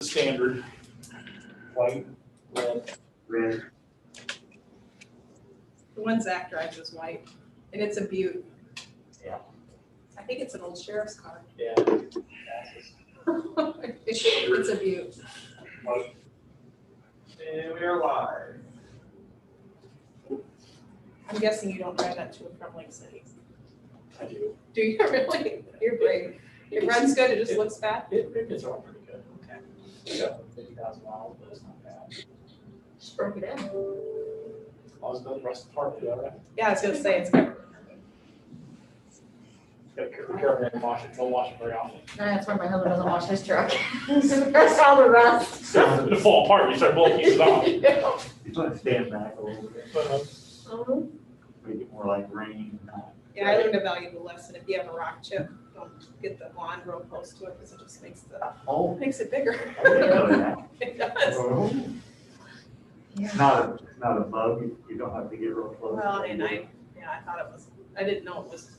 Standard. White, red. The one Zach drives is white, and it's a Butte. Yeah. I think it's an old sheriff's car. Yeah. It's a Butte. And we are live. I'm guessing you don't drive that to and from Lake City. I do. Do you really? You're brave. It runs good, it just looks bad? It gets around pretty good. Okay. We got 50,000 miles, but it's not bad. Just broke it in. I was going to rest the part of it, all right? Yeah, I was gonna say, it's good. Be careful and wash it. Don't wash it very often. That's why my husband doesn't wash his truck. That's all the rust. So it'll fall apart. You start blowing pieces off. You want to stand back a little bit, make it more like rain. Yeah, I learned a valuable lesson. If you have a rock chip, don't get the lawn real close to it, because it just makes it bigger. I didn't know that. It does. It's not a bug, you don't have to get real close. Well, and I thought it was, I didn't know it was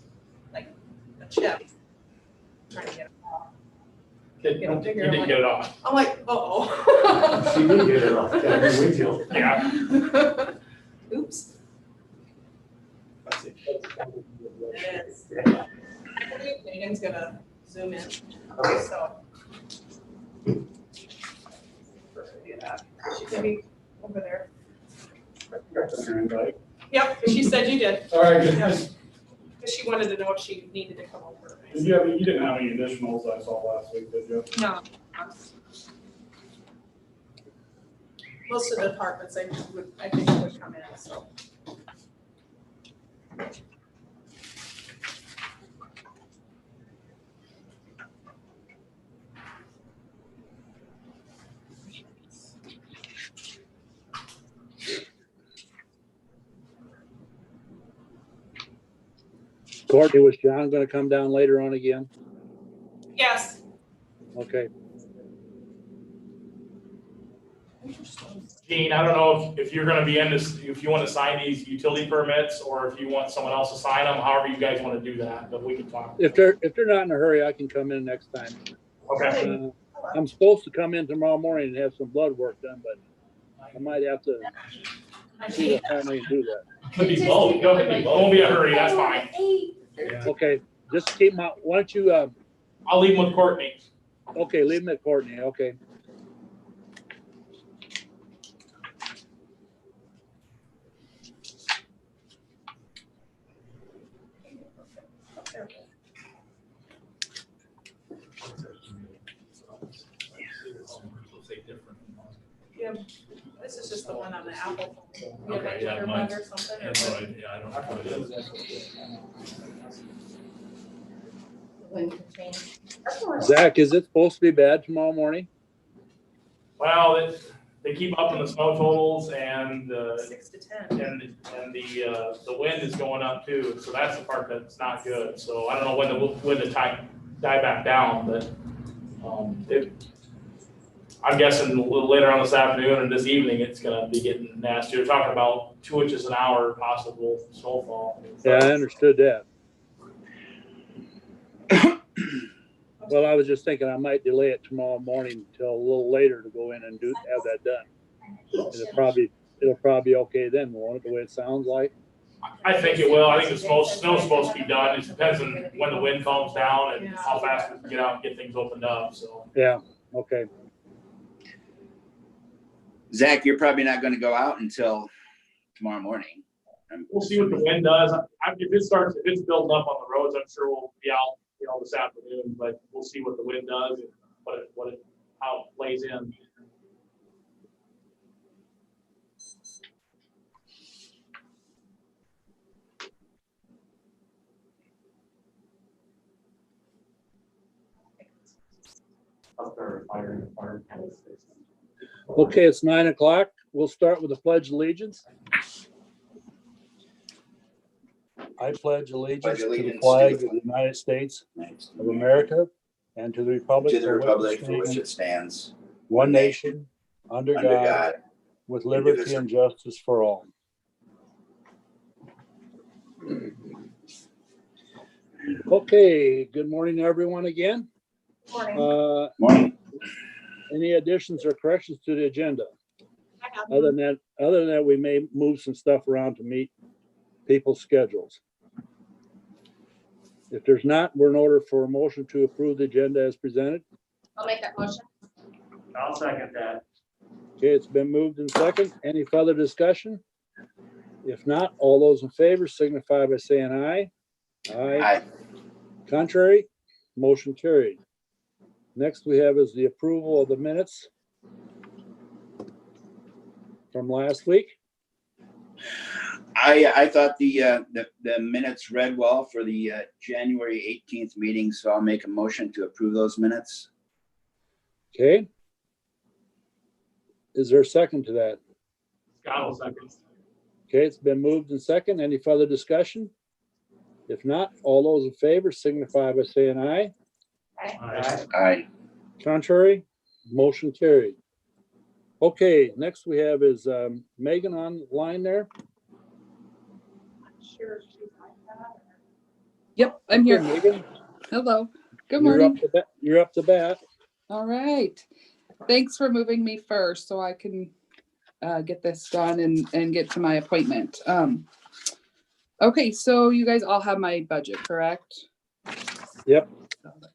like a chip. Trying to get it off. You didn't get it off. I'm like, uh-oh. She did get it off the windshield. Yeah. Oops. That's it. It is. Yeah. I believe Megan's gonna zoom in, Okay. so. She could be over there. Yep, she said you did. All right, good. Yes. Because she wanted to know if she needed to come over. You didn't have any additionals I saw last week, did you? No. Most of the departments I think would come in, so. Courtney, was John gonna come down later on again? Yes. Okay. Gene, I don't know if you're gonna be in this, if you wanna sign these utility permits, or if you want someone else to sign them, however you guys wanna do that, but we can talk. If they're not in a hurry, I can come in next time. Okay. I'm supposed to come in tomorrow morning and have some blood work done, but I might have to see what time I can do that. Could be both. Go ahead. It won't be a hurry, that's fine. Okay, just keep my, why don't you, I'll leave them with Courtney. okay, leave them at Courtney, okay. Yeah, this is just the one on the Apple. You have Okay, like yeah, your mine- one or something? Yeah, or no, what? I don't know what it is. Wind could change. Zach, is it supposed to be bad tomorrow morning? Well, they keep up on the snow totals, and 6 to 10. the wind is going up too, so that's the part that's not good. So I don't know when the time die back down, but I'm guessing a little later on this afternoon or this evening, it's gonna be getting nasty. They're talking about 2 inches an hour possible snowfall. Yeah, I understood that. Well, I was just thinking I might delay it tomorrow morning till a little later to go in and have that done. It'll probably be okay then, won't it, the way it sounds like? I think it will. I think the snow's supposed to be done. It depends on when the wind calms down and how fast we can get out and get things opened up, so. Yeah, okay. Zach, you're probably not gonna go out until tomorrow morning. We'll see what the wind does. If it's building up on the roads, I'm sure we'll be out, this afternoon, but we'll see what the wind does and how it plays in. Okay, it's 9 o'clock. We'll start with the Pledge of Allegiance. I pledge allegiance to the flag of the United States of America and to the republic for which it stands, one nation, under under God, God, with liberty and justice for all. Okay, good morning, everyone again. Morning. Morning. Any additions or corrections to the agenda? I have Other than that, we may move some stuff around to meet people's schedules. If there's not, we're in order for a motion to approve the agenda as presented. I'll make that motion. I'll second that. Okay, it's been moved and second. Any further discussion? If not, all those in favor signify by saying aye. Aye. Contrary, motion carried. Next we have is the approval of the minutes from last week. I thought the minutes read well for the January 18th meeting, so I'll make a motion to approve those minutes. Okay. Is there a second to that? Scott will second. Okay, it's been moved and second. Any further discussion? If not, all those in favor signify by saying aye. Aye. Aye. Contrary, motion carried. Okay, next we have is Megan online there. Sure. she's like that. Yep, I'm here. Okay, Megan, Hello. Good you're morning. You're up to bat. All right. Thanks for moving me first so I can get this done and get to my appointment. Okay, so you guys all have my budget, correct? Yep.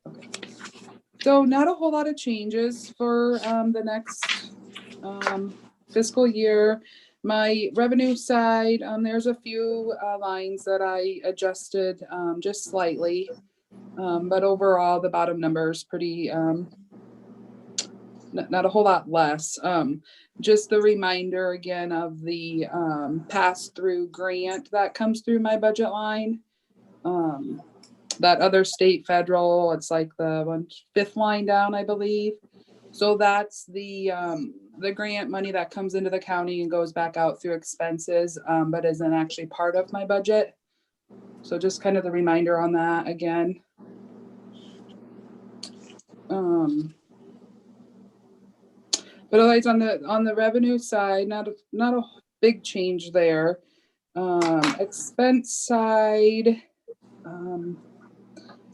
Okay. So not a whole lot of changes for the next fiscal year. My revenue side, there's a few lines that I adjusted just slightly. But overall, the bottom number is pretty, not a whole lot less. Just the reminder again of the pass-through grant that comes through my budget line. That other state federal, it's like the fifth line down, I believe. So that's the grant money that comes into the county and goes back out through expenses, but isn't actually part of my budget. So just kind of the reminder on that again. But otherwise on the revenue side, not a big change there. Expense side,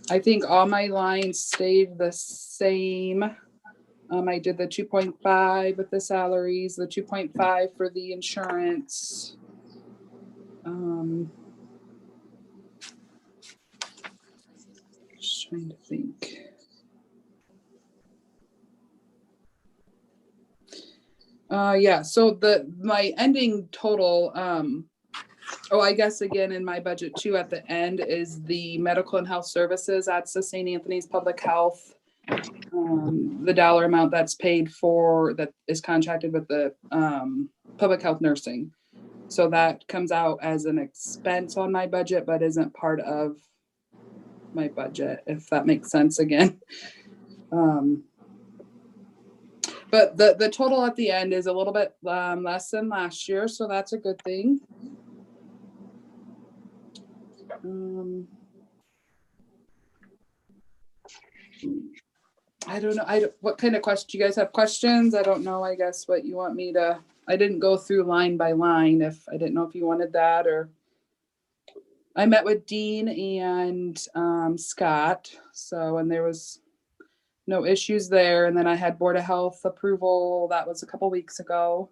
I think all my lines stayed the same. I did the 2.5 with the salaries, the 2.5 for the insurance. Just trying to think. Yeah, so my ending total, I guess again in my budget too at the end is the medical and health services. That's the St. Anthony's Public Health. The dollar amount that's paid for that is contracted with the public health nursing. So that comes out as an expense on my budget, but isn't part of my budget, if that makes sense again. But the total at the end is a little bit less than last year, so that's a good thing. I don't know. What kind of question? Do you guys have questions? I don't know. I guess what you want me to. I didn't go through line by line. If I didn't know if you wanted that or. I met with Dean and Scott. So and there was no issues there. And then I had Board of Health approval. That was a couple weeks ago.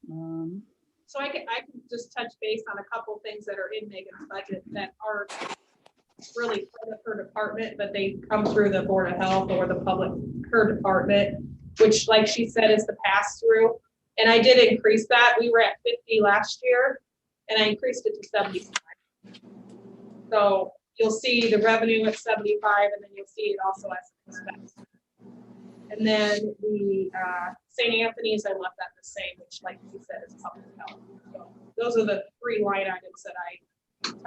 So I can just touch base on a couple things that are in Megan's budget that are really part of her department, but they come through the Board of Health or her department, which like she said is the pass through. And I did increase that. We were at 50 last year and I increased it to 75. So you'll see the revenue at 75 and then you'll see it also as an expense. And then the St. Anthony's, I left that the same, which like you said is public health. So those are the three line items that I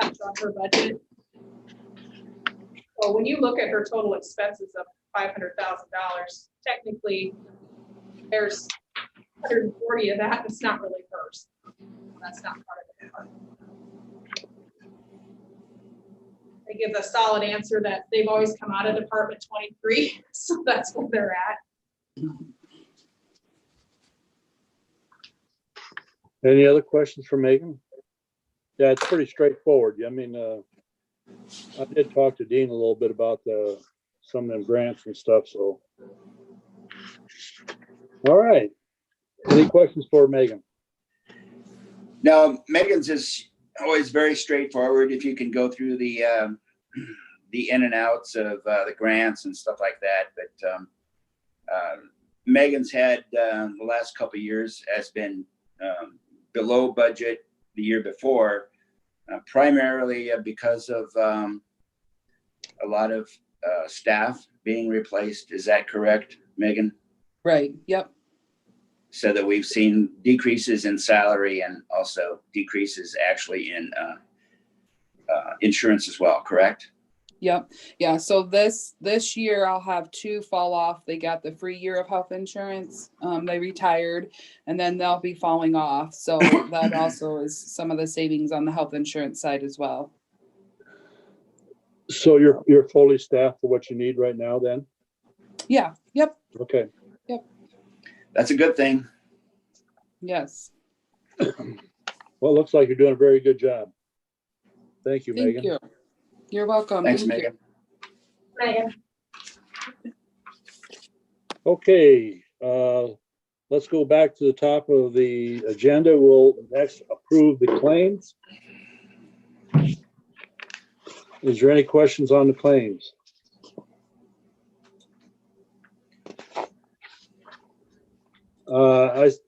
touched on her budget. So when you look at her total expenses of $500,000, technically there's 140 of that. It's not really hers. That's not part of the department. I give a solid answer that they've always come out of Department 23, so that's where they're at. Any other questions for Megan? Yeah, it's pretty straightforward. I mean, I did talk to Dean a little bit about the some of them grants and stuff, so. All right. Any questions for Megan? Now, Megan's is always very straightforward. If you can go through the in and outs of the grants and stuff like that. But Megan's had the last couple of years has been below budget the year before, primarily because of a lot of staff being replaced. Is that correct, Megan? Right, yep, So that we've seen decreases in salary and also decreases actually in insurance as well, correct? yep. Yeah, so this year I'll have 2 fall off. They got the free year of health insurance. They retired and then they'll be falling off. So that also is some of the savings on the health insurance side as well. So you're fully staffed for what you need right now then? Yeah, yep, Okay. That's a good thing. yes. Well, it looks like you're doing a very good job. Thank you, Thank Megan. you. You're welcome. Thanks, Thank you. Megan. Megan, Okay, let's go back to the top of the agenda. We'll next approve the claims. Is there any questions on the claims?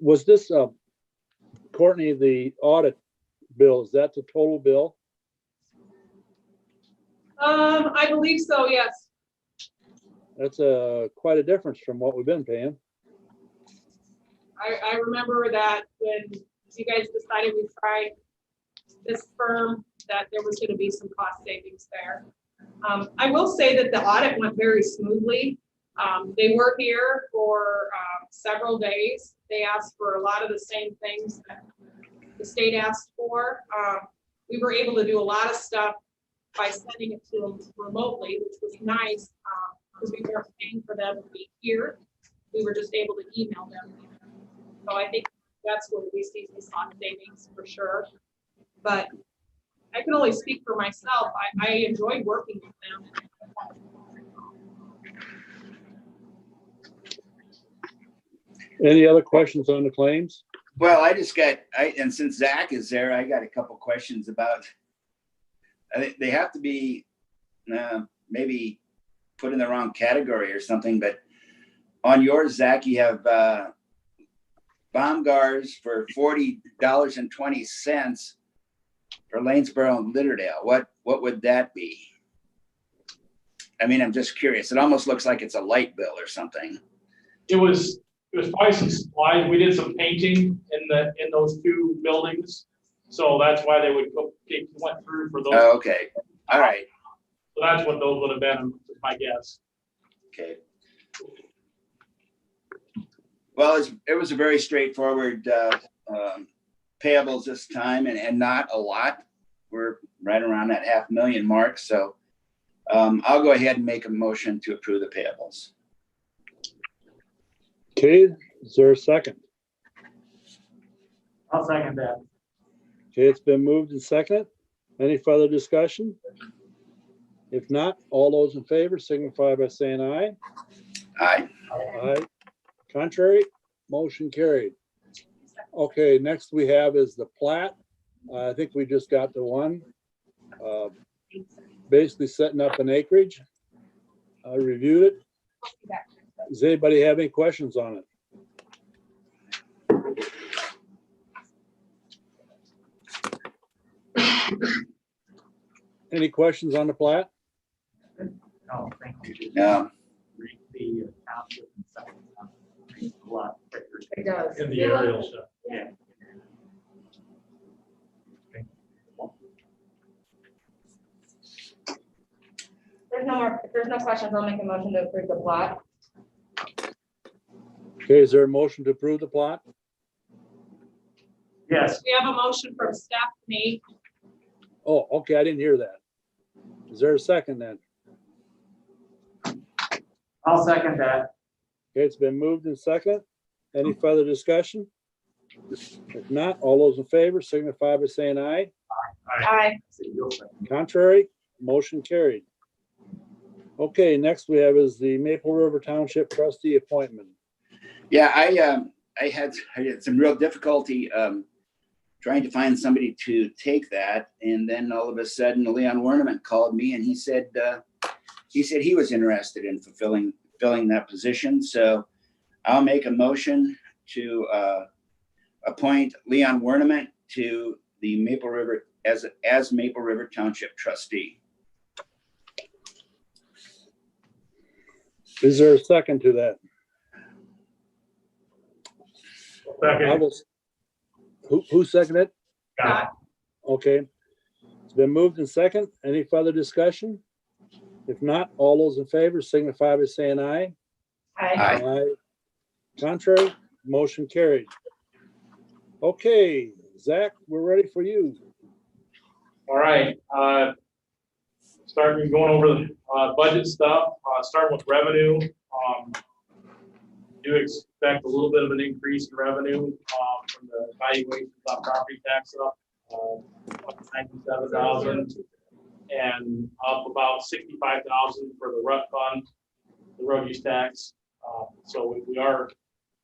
Was this, Courtney, the audit bill, is that the total bill? I believe so, yes. That's quite a difference from what we've been paying. I remember that when you guys decided we tried this firm, that there was gonna be some cost savings there. I will say that the audit went very smoothly. They were here for several days. They asked for a lot of the same things that the state asked for. We were able to do a lot of stuff by sending it to them remotely, which was nice, because we weren't paying for them to be here. We were just able to email them. So I think that's where we see some cost savings for sure. But I can only speak for myself. I enjoyed working with them. Any other questions on the claims? Well, and since Zach is there, I got a couple questions about, I think they have to be maybe put in the wrong category or something, but on yours, Zach, you have bomb guards for $40.20 for Lanesboro and Litterdale. What would that be? I mean, I'm just curious. It almost looks like it's a light bill or something. It was probably some supplies. We did some painting in those 2 buildings. So that's why they went through for those. Oh, okay. All right. So that's what those would have been, my guess. Okay. Well, it was a very straightforward payables this time and not a lot. We're right around that $500,000 mark. So I'll go ahead and make a motion to approve the payables. Okay, is there a second? I'll second that. Okay, it's been moved and seconded. Any further discussion? If not, all those in favor signify by saying aye. Aye. Aye. Contrary, motion carried. Okay, next we have is the plat. I think we just got the one. Basically setting up an acreage. I reviewed it. Does anybody have any questions on it? Any questions on the plat? No, thank you. No. Read the township and stuff. A lot quicker. it does. In the aerial stuff. Yeah. If there's no questions, I'll make a motion to approve the plot. Okay, is there a motion to approve the plot? Yes. We have a motion from Stephanie. Oh, okay, I didn't hear that. Is there a second then? I'll second that. Okay, it's been moved and seconded. Any further discussion? If not, all those in favor signify by saying aye. Aye. Contrary, motion carried. Okay, next we have is the Maple River Township trustee appointment. Yeah, I had some real difficulty trying to find somebody to take that. And then all of a sudden, Leon Werneman called me and he said he was interested in filling that position. So I'll make a motion to appoint Leon Werneman to the Maple River as Maple River Township trustee. Is there a second to that? I Second. will. Who seconded it? Got Okay. It's been moved and second. Any further discussion? If not, all those in favor signify by saying aye. Aye. Contrary, motion carried. Okay, Zach, we're ready for you. All right, starting going over the budget stuff, starting with revenue. Do expect a little bit of an increase in revenue from the valuations on property tax up 97,000 and up about 65,000 for the RUT fund, the road use tax. So we are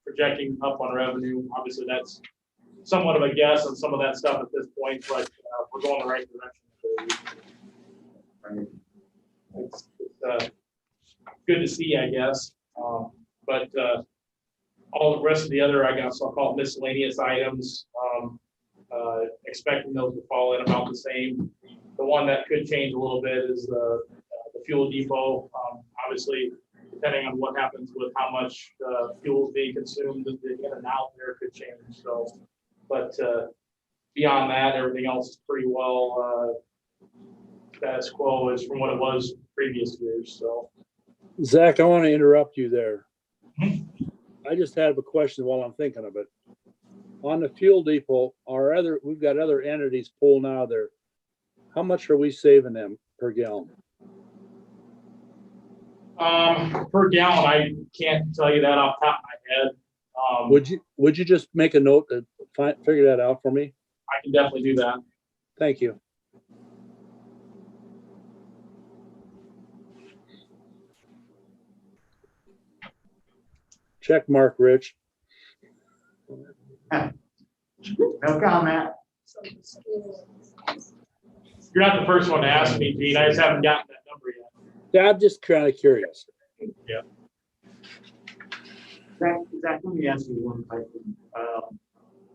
projecting up on revenue. Obviously, that's somewhat of a guess on some of that stuff at this point, but we're going the right direction. It's good to see, I guess. But all the rest of the other, I guess I'll call it miscellaneous items, expecting those to fall in about the same. The one that could change a little bit is the fuel depot. Obviously, depending on what happens with how much fuel is being consumed, the in and out there could change. So, but beyond that, everything else is pretty well status quo is from what it was previous years. So, Zach, I want to interrupt you there. I just have a question while I'm thinking of it. On the fuel depot, we've got other entities pulling out of there. How much are we saving them per gallon? per gallon, I can't tell you that off the top of my head. Would you just make a note to figure that out for me? I can definitely do that. Thank you. Check mark, Rich. No comment. You're not the first one to ask me, Pete. I just haven't gotten that number yet. Yeah, I'm just kind of curious. Zach, let me ask you one question.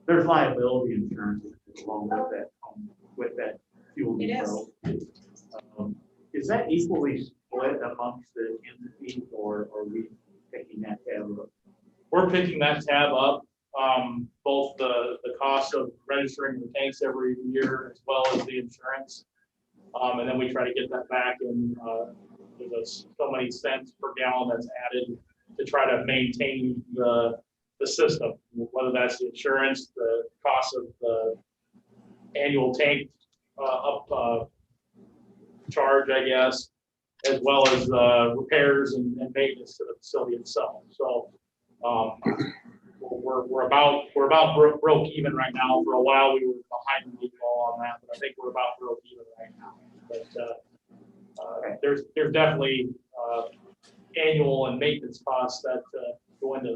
There's liability insurance along with that fuel It depot. Is that equally split amongst the entities, or are we picking that tab up? We're picking that tab up, both the cost of registering the tanks every year as well as the insurance. And then we try to get that back in, there's so many cents per gallon that's added to try to maintain the system, whether that's the insurance, the cost of the annual tank charge, I guess, as well as repairs and maintenance to the facility itself. So we're about broke even right now. For a while we were behind the eight ball on that, but I think we're about broke even right now. But there's definitely annual and maintenance costs that go into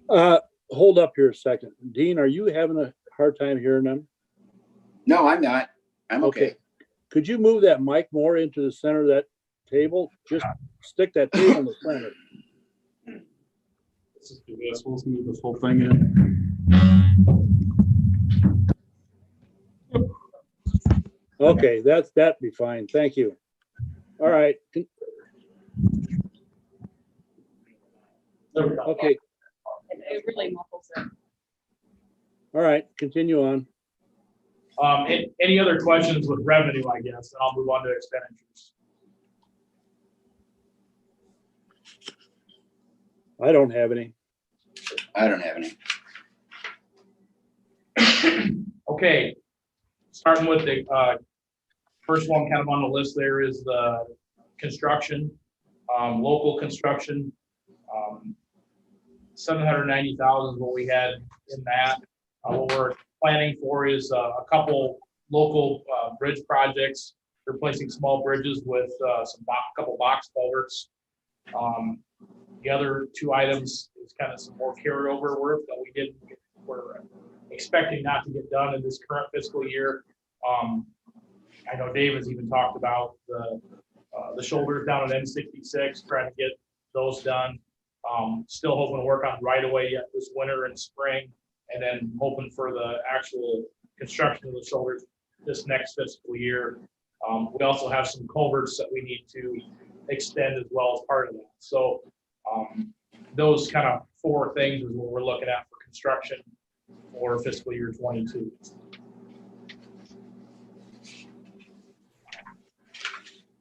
that. Hold up here a second. Dean, are you having a hard time hearing them? No, I'm not. I'm okay. Could you move that mic more into the center of that table? Just stick that table in the center. Let's just do this. We'll move this whole thing in. Okay, that'd be fine. Thank you. All right. There we go. Okay. It really muffles it. All right. Continue on. Any other questions with revenue, I guess, and I'll move on to expenditures. I don't have any. I don't have any. Okay, starting with the first one kind of on the list there is the construction, local construction. 790,000 is what we had in that. What we're planning for is a couple local bridge projects replacing small bridges with couple box culverts. The other two items is kind of some more carryover work that we're expecting not to get done in this current fiscal year. I know Dave has even talked about the shoulders down at N66, trying to get those done. Still hoping to work on right away yet this winter and spring, and then hoping for the actual construction of the shoulders this next fiscal year. We also have some culverts that we need to extend as well as part of that. So those kind of four things is what we're looking at for construction for fiscal year 22.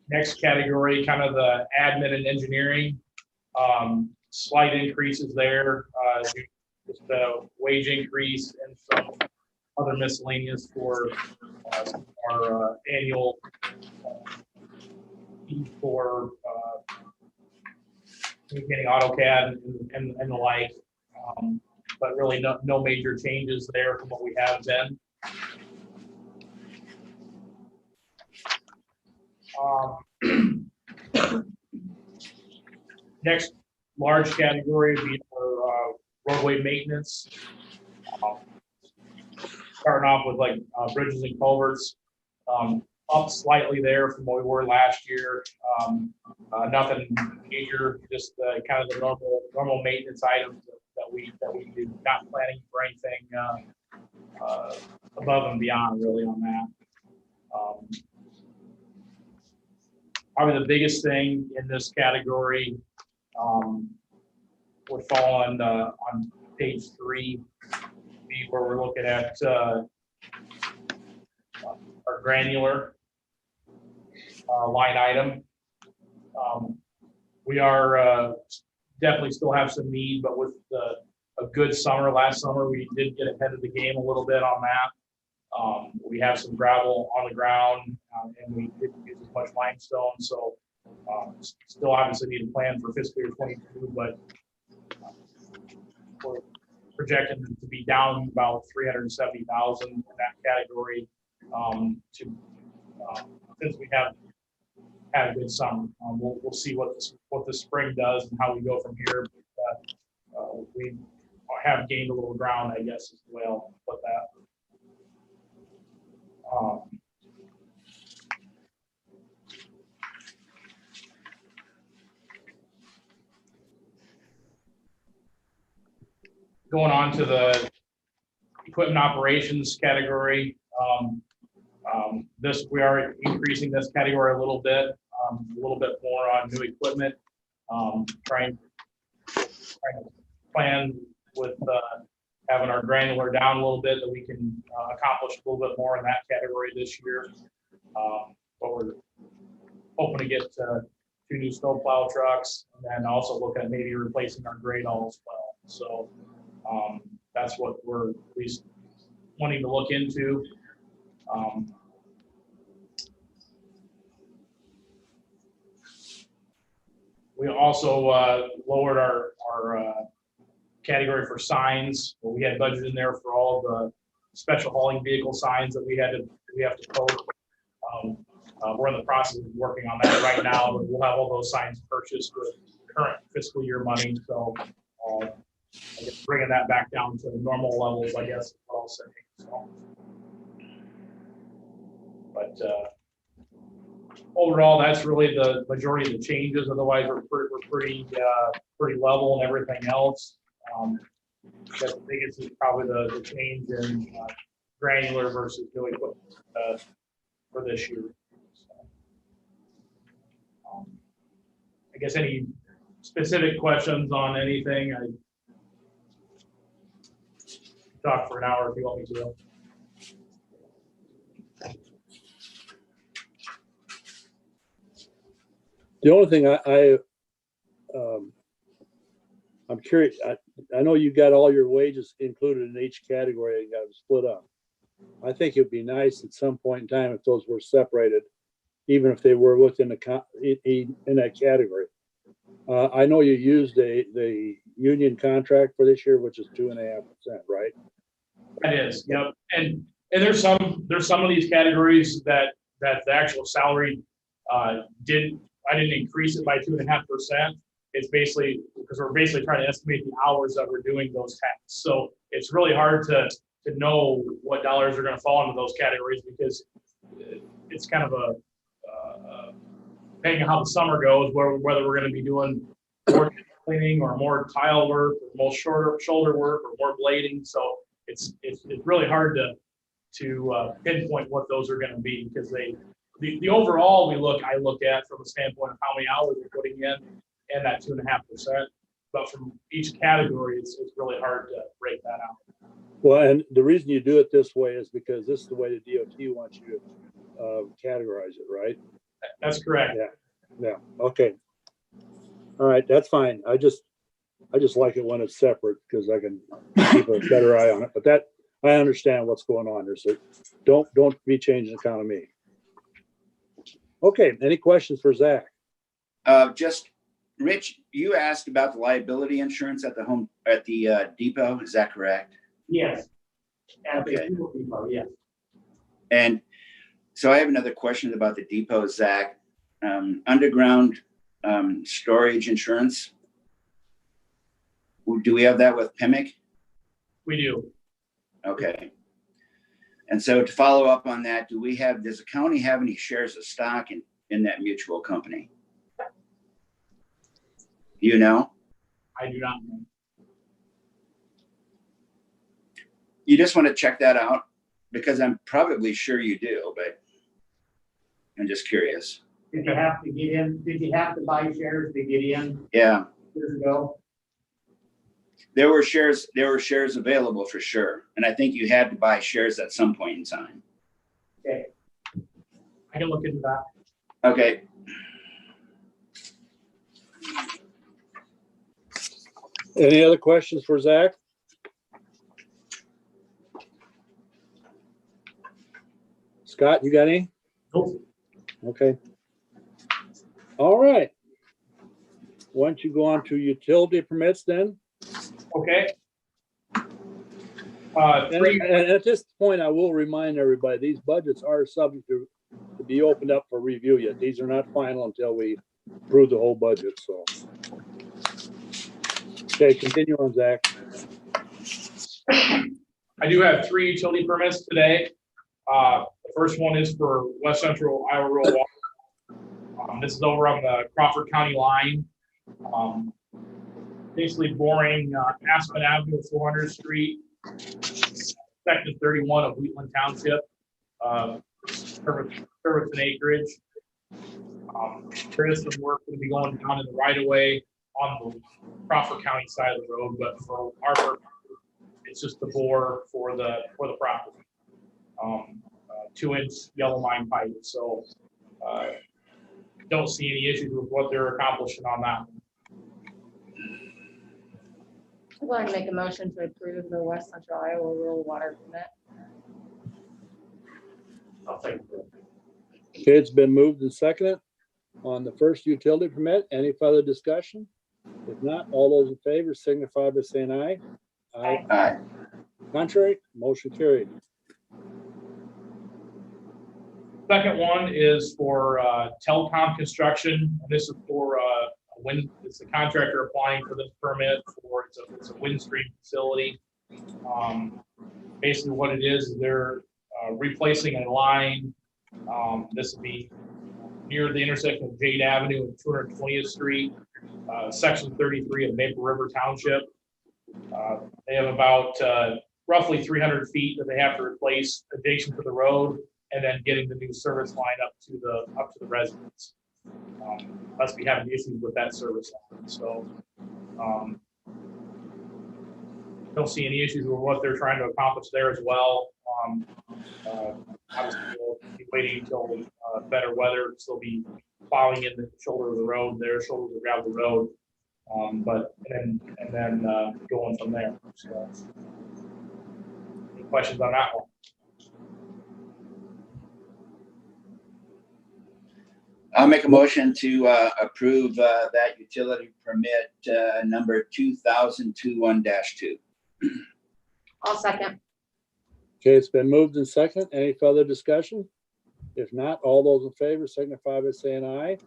Next category, kind of the admin and engineering. Slight increases there, just a wage increase and some other miscellaneous for our annual fee for getting AutoCAD and the like. But really no major changes there from what we have been. Next large category would be for roadway maintenance. Starting off with like bridges and culverts, up slightly there from what we were last year. Nothing major, just kind of the normal maintenance items that we do. Not planning for anything above and beyond really on that. Probably the biggest thing in this category would fall on page 3, where we're looking at our granular line item. We are definitely still have some need, but with a good summer last summer, we did get ahead of the game a little bit on that. We have some gravel on the ground, and we didn't use as much limestone, so still obviously need a plan for fiscal year 22, but we're projecting to be down about 370,000 in that category since we have had a good summer. We'll see what the spring does and how we go from here. But, we have gained a little ground, I guess, as well. Put that. Going on to the equipment operations category. We are increasing this category a little bit more on new equipment. Trying to plan with having our granular down a little bit, that we can accomplish a little bit more in that category this year. But we're hoping to get 2 new snowplow trucks, and then also look at maybe replacing our grade all as well. So that's what we're at least wanting to look into. We also lowered our category for signs. We had budget in there for all the special hauling vehicle signs that we have to post. We're in the process of working on that right now, but we'll have all those signs purchased with current fiscal year money. So I guess bringing that back down to normal levels, I guess, is what I'll say. So, but overall, that's really the majority of the changes. Otherwise, we're pretty level and everything else. That's the biggest is probably the change in granular versus new equipment for this year. So, I guess any specific questions on anything? I talk for an hour if you want me to. The only thing I'm curious, I know you got all your wages included in each category and got them split up. I think it'd be nice at some point in time if those were separated, even if they were within in that category. I know you used the union contract for this year, which is 2.5%, right? That is, yep. And there's some of these categories that that the actual salary, I didn't increase it by 2.5%. It's basically, because we're basically trying to estimate the hours that we're doing those tasks. So it's really hard to know what dollars are gonna fall into those categories, because it's kind of depending on how the summer goes, whether we're gonna be doing more cleaning or more tile work, or more shoulder work, or more blading. So it's really hard to pinpoint what those are gonna be, because the overall I look at from the standpoint of how many hours we're putting in and that 2.5%. But from each category, it's really hard to break that out. Well, and the reason you do it this way is because this is the way the DOT wants you to categorize it, right? That's correct. Yeah, okay. All right, that's fine. I just like it when it's separate, because I can keep a better eye on it. But that, I understand what's going on there, so don't be changing the count of me. Okay, any questions for Zach? Just, Rich, you asked about the liability insurance at the depot, is that correct? Yes. At the Okay. fuel depot, yes. And so I have another question about the depot, Zach. Underground storage insurance. Do we have that with PIMIC? We do. Okay. And so to follow up on that, does the county have any shares of stock in that mutual company? You know? I do not know. You just want to check that out, because I'm probably sure you do, but I'm just curious. Did you have to get in, did you have to buy shares to get in Yeah, years ago? there were shares available for sure. And I think you had to buy shares at some point in time. Okay. I can look into that. Okay. Any other questions for Zach? Scott, you got any? Nope. Okay. All right. Why don't you go on to utility permits then? Okay. And at this point, I will remind everybody, these budgets are subject to be opened up for review yet. These are not final until we approve the whole budget, so. Okay, continue on, Zach. I do have 3 utility permits today. The first one is for West Central Iowa Rural Water. This is over on the Crawford County line. Basically boring Aspen Avenue, 400th Street, section 31 of Wheatland Township, service and acreage. There is some work going to be going down in the right of way on the Crawford County side of the road, but for our purpose, it's just the bore for the property. 2-inch yellow line pipe. So don't see any issues with what they're accomplishing on that. I'm going to make a motion to approve the West Central Iowa Rural Water Permit. I'll take it. Okay, it's been moved and seconded on the first utility permit. Any further discussion? If not, all those in favor signify by saying aye. Aye. Aye. Contrary, motion carried. Second one is for Telecom Construction. And this is for it's the contractor applying for this permit for it's a windstream facility. Basically, what it is, they're replacing a line. This will be near the intersection of Jade Avenue and 220th Street, section 33 of Maple River Township. They have about roughly 300 feet that they have to replace adjacent to the road, and then getting the new service line up to the residents. Must be having issues with that service line. So don't see any issues with what they're trying to accomplish there as well. Obviously, we'll be waiting until better weather. Still be plowing in the shoulder of the road there, shoulder of gravel road. But and then going from there. So, any questions on that one? I'll make a motion to approve that utility permit number 2021-2. I'll second. Okay, it's been moved and seconded. Any further discussion? If not, all those in favor signify by saying aye.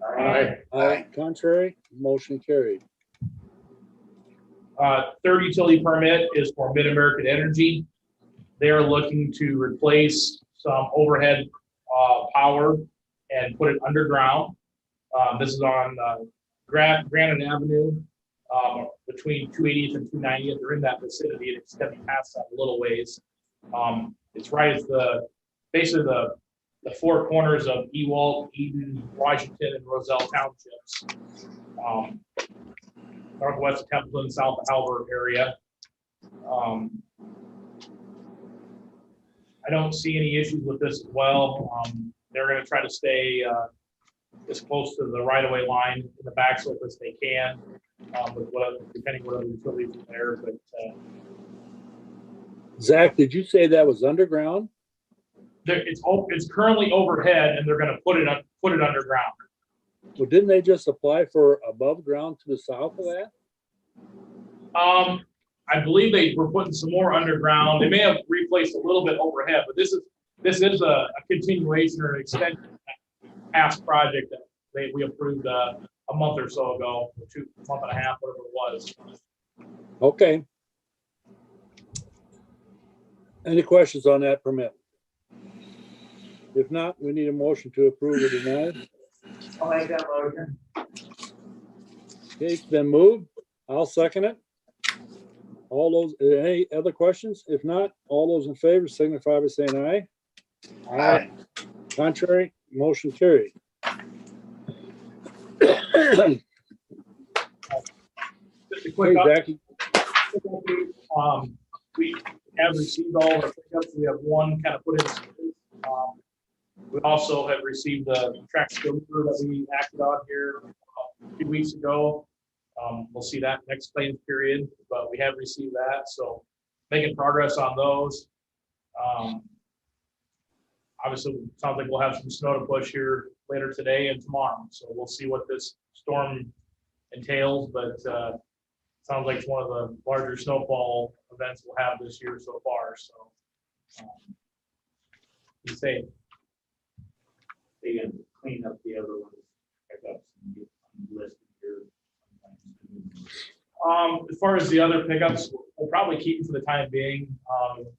Aye. Aye. Contrary, motion carried. Third utility permit is for Mid-American Energy. They are looking to replace some overhead power and put it underground. This is on Granite Avenue between 280th and 290th. They're in that vicinity. It's stepping past that a little ways. It's right at basically the four corners of Ewald, Eden, Washington, and Roselle Townships. Northwest of Templeton, south of Halbert area. I don't see any issues with this as well. They're going to try to stay as close to the right-of-way line in the back slope as they can, with depending what other utilities are there. But Zach, did you say that was underground? it's currently overhead, and they're going to put it underground. Well, didn't they just apply for above ground to the south of that? I believe they were putting some more underground. They may have replaced a little bit overhead, but this is a continuation or an extension of that past project that we approved a month or so ago, month and a half, whatever it was. Okay. Any questions on that permit? If not, we need a motion to approve or deny. I'll make that motion. Okay, it's been moved. I'll second it. All those, any other questions? If not, all those in favor signify by saying aye. Aye. Contrary, motion carried. Just a quick Okay, update. We have received all our pickups. We have one kind of put in space. We also have received the track filter that we acted on here a few weeks ago. We'll see that next claims period, but we have received that, so making progress on those. Obviously, it sounds like we'll have some snow to push here later today and tomorrow, so we'll see what this storm entails, but sounds like it's one of the larger snowfall events we'll have this year so far, so be safe. They can clean up the other ones. Pickups and get listed here. As far as the other pickups, we'll probably keep them for the time being.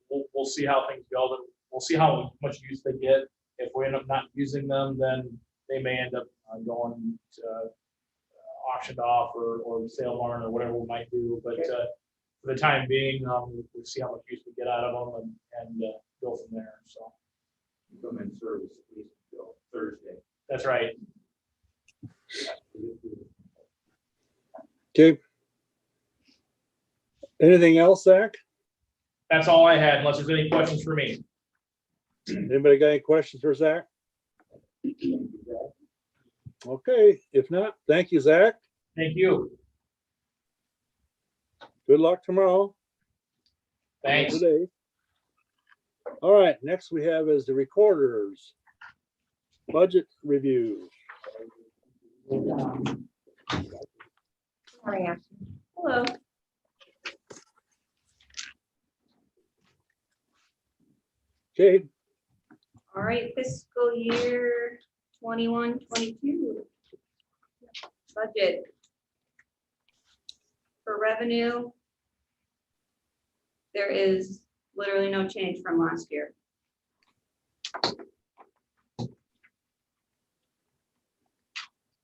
We'll see how things go. We'll see how much use they get. If we end up not using them, then they may end up going to auctioned off or sale barn or whatever we might do. But for the time being, we'll see how much use we get out of them and go from there. So Come in service at least until Thursday. that's right. okay. Anything else, Zach? That's all I had, unless there's any questions for me. Anybody got any questions for Zach? Okay, if not, thank you, Zach. Thank you. Good luck tomorrow. Thanks. Today. All right, next we have is the recorder's budget review. Morning, Ashley. Hello. Okay, All right, fiscal year 21-22 budget. For revenue, there is literally no change from last year.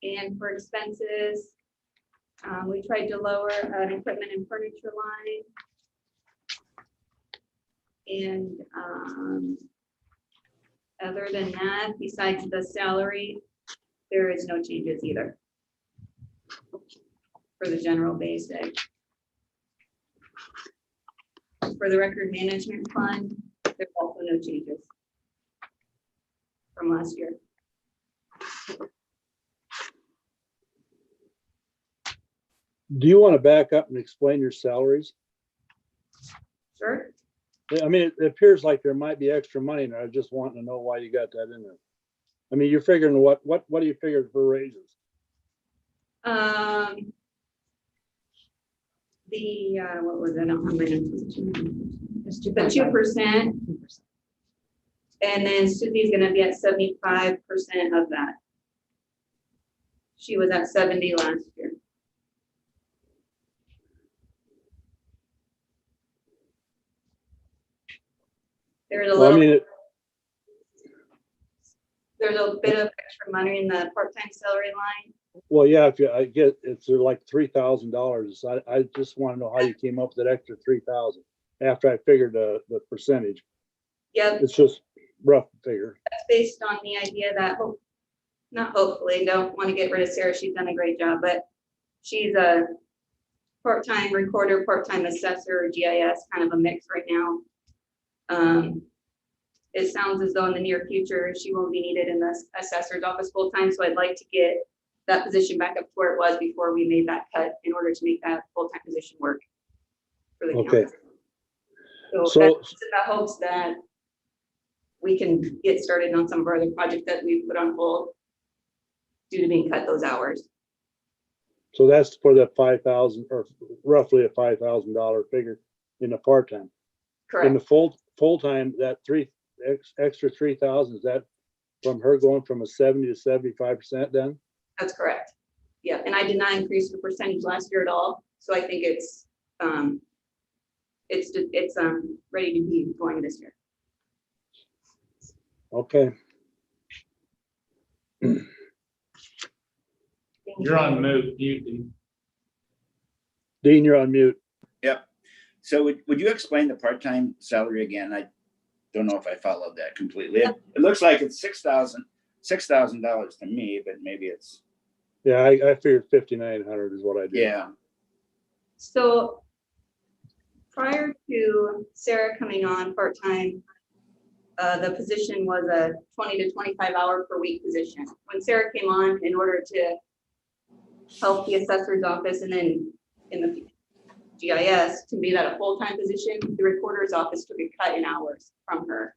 And for expenses, we tried to lower an equipment and furniture line. And other than that, besides the salary, there is no changes either for the general basic. For the record management fund, there's also no changes from last year. do you want to back up and explain your salaries? Sure. I mean, it appears like there might be extra money, and I just want to know why you got that in there. I mean, you're figuring what do you figure for raises? What was it? The 2%. And then Susie's gonna be at 75% of that. She was at 70 last year. There's a Well, I little, mean, there's a bit of extra money in the part-time salary line. well, yeah, I get, it's like $3,000. I just want to know how you came up with that extra 3,000 after I figured the percentage. Yep, It's just rough figure. that's based on the idea that, not hopefully, don't want to get rid of Sarah, she's done a great job, but she's a part-time recorder, part-time assessor, GIS, kind of a mix right now. It sounds as though in the near future, she won't be needed in the assessor's office full-time, so I'd like to get that position back up to where it was before we made that cut in order to make that full-time position work for the county. Okay. So So, that's in the hopes that we can get started on some of our other projects that we've put on hold due to being cut those hours. so that's for the 5,000 or roughly a $5,000 figure in the part-time. In Correct. the full-time, that extra 3,000, is that from her going from a 70 to 75% then? That's correct. Yeah, and I did not increase the percentage last year at all, so I think it's ready to be going this year. Okay. You're on mute, Dean. Dean, you're on mute. Yep. So would you explain the part-time salary again? I don't know if I followed that completely. It looks like it's $6,000 to me, but maybe it's, Yeah, I figured 5,900 is what I did. yeah. So prior to Sarah coming on part-time, the position was a 20 to 25 hour per week position. When Sarah came on, in order to help the assessor's office and then in the GIS to be that a full-time position, the recorder's office took a cut in hours from her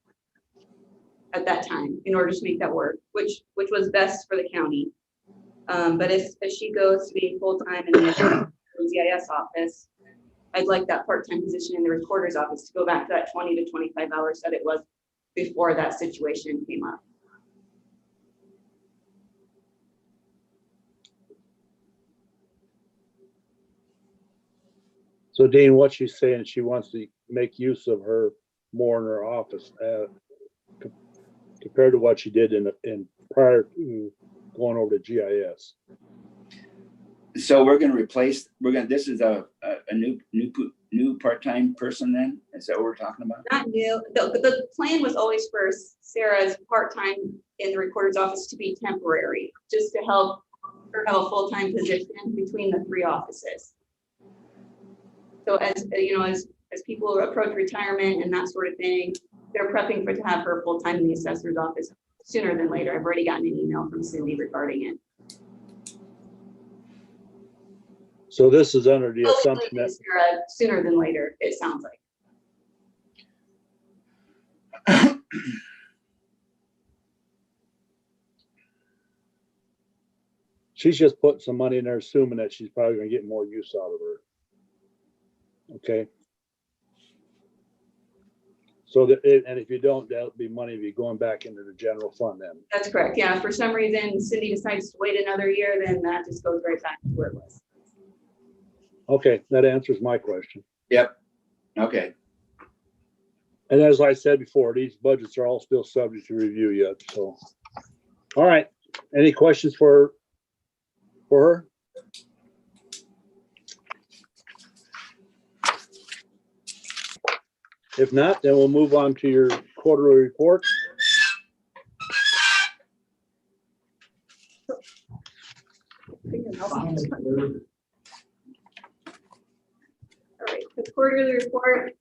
at that time in order to make that work, which was best for the county. But as she goes to be full-time in the GIS office, I'd like that part-time position in the recorder's office to go back to that 20 to 25 hours that it was before that situation came up. So Dean, what she's saying, she wants to make use of her more in her office compared to what she did in prior to going over to GIS. So we're going to replace, this is a new part-time person then? Is that what we're talking about? Not new. The plan was always for Sarah's part-time in the recorder's office to be temporary, just to help her have a full-time position between the three offices. So as you know, as people approach retirement and that sort of thing, they're prepping to have her full-time in the assessor's office sooner than later. I've already gotten an email from Cindy regarding it. So this is under the assumption that Sarah, sooner than later, it sounds like. she's just putting some money in there, assuming that she's probably gonna get more use out of her. Okay. So that, and if you don't, that'll be money be going back into the general fund then. That's correct. Yeah, if for some reason Cindy decides to wait another year, then that just goes right back to where it was. Okay, that answers my question. Yep. Okay. And as I said before, these budgets are all still subject to review yet, so. All right, any questions for her? If not, then we'll move on to your quarterly report. All right, the quarterly report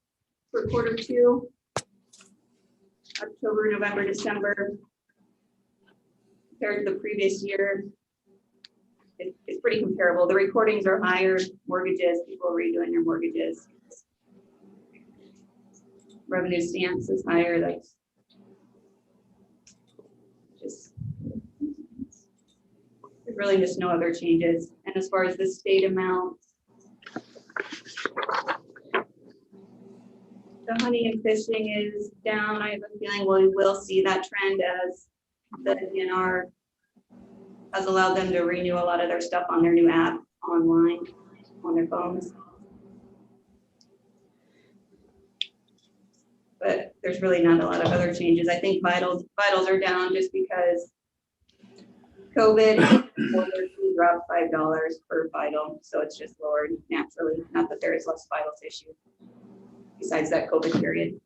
for quarter two, October, November, December, compared to the previous year. It's pretty comparable. The recordings are higher, mortgages, people are redoing their mortgages. Revenue stance is higher, that's just, there's really just no other changes. And as far as the state amount, The hunting and fishing is down. I have a feeling we will see that trend as the DNR has allowed them to renew a lot of their stuff on their new app online on their phones. But there's really not a lot of other changes. I think vitals are down just because COVID dropped $5 per vital, so it's just lowered naturally. Not that there is less vitals issue besides that COVID period.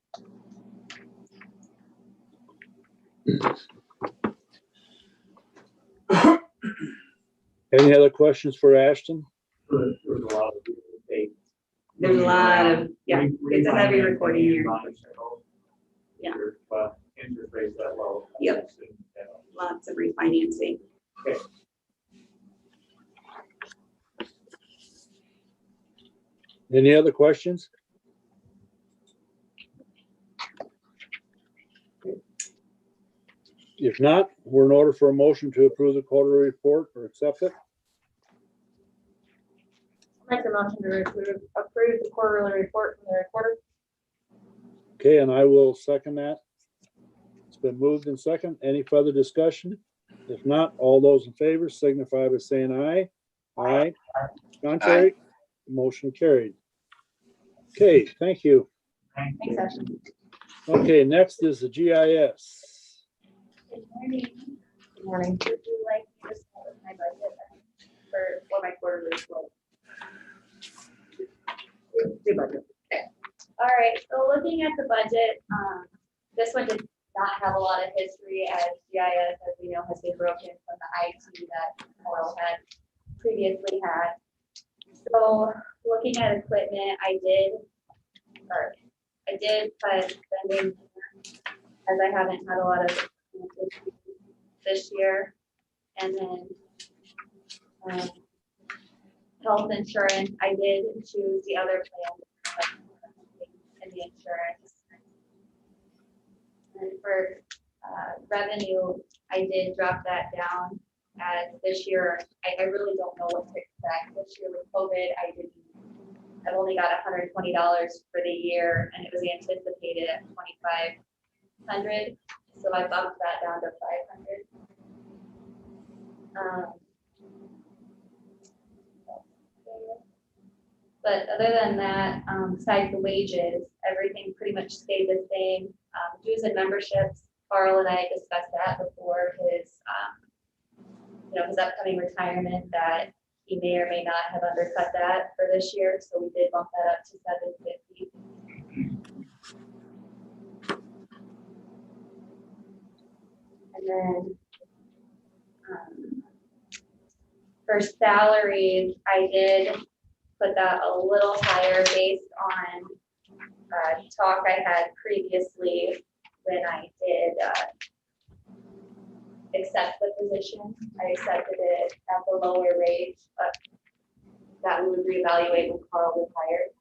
Any other questions for Ashton? There's a lot of people that take. There's a lot of, yeah, it's a heavy recording year. Yeah. But interest rates that low. Yep. Lots of refinancing. Okay. Any other questions? If not, we're in order for a motion to approve the quarterly report or accept it. I'll make the motion to approve the quarterly report from the recorder. Okay, and I will second that. It's been moved and second. Any further discussion? If not, all those in favor signify by saying aye. Aye. Contrary, motion carried. Okay, thank you. Thanks, Ashton. Okay, next is the GIS. Good morning. Good morning. Would you like me to start with my budget for my quarterly report? Do budget. Okay. All right, so looking at the budget, this one did not have a lot of history as GIS, as we know, has been broken from the IT that Carroll had previously had. So looking at equipment, I did cut spending as I haven't had a lot of this year. And then health insurance, I did choose the other plan in the insurance. And for revenue, I did drop that down as this year. I really don't know what to expect this year with COVID. I've only got $120 for the year, and it was anticipated at $2,500. So I bumped that down to $500. But other than that, besides the wages, everything pretty much stayed the same. Dues and memberships, Carl and I discussed that before his upcoming retirement, that he may or may not have undercut that for this year. So we did bump that up to $750. And then for salaries, I did put that a little higher based on talk I had previously when I did accept the position. I accepted it at the lower rate, but that we would reevaluate when Carl retired.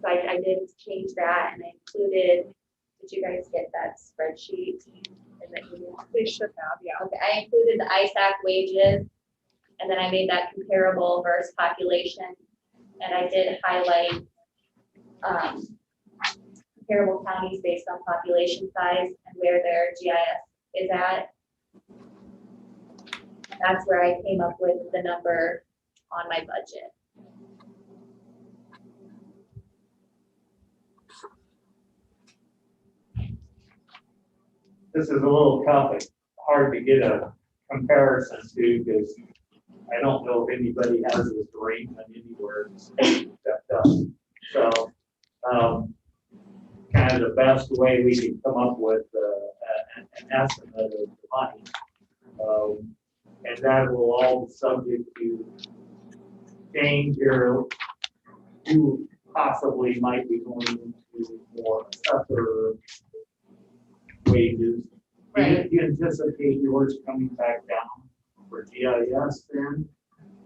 So I did change that, and I included, did you guys get that spreadsheet? They should have, yeah. Okay, I included the ISAC wages, and then I made that comparable versus population. And I did highlight comparable counties based on population size and where their GIS is at. And that's where I came up with the number on my budget. This is a little tough, it's hard to get a comparison to, because I don't know if anybody has this arrangement anywhere except us. So, kind of the best way we can come up with an estimate of the money. And that will all be subject to change, or you possibly might be going into more assessor wages. Right. Do you anticipate yours coming back down for GIS then?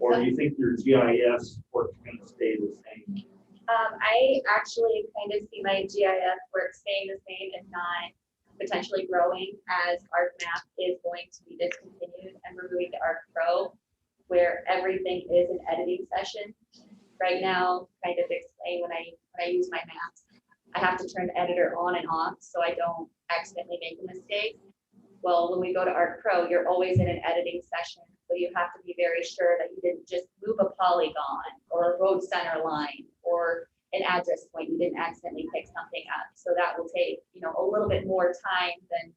Or do you think your GIS work is going to stay the same? I actually kind of see my GIS work staying the same, if not potentially growing, as ArcMap is going to be discontinued and we're moving to ArcPro, where everything is an editing session. Right now, kind of explain when I use my maps. I have to turn the editor on and off so I don't accidentally make a mistake. Well, when we go to Art Pro, you're always in an editing session, so you have to be very sure that you didn't just move a polygon or a road center line or an address point. You didn't accidentally pick something up. So that will take, you know, a little bit more time than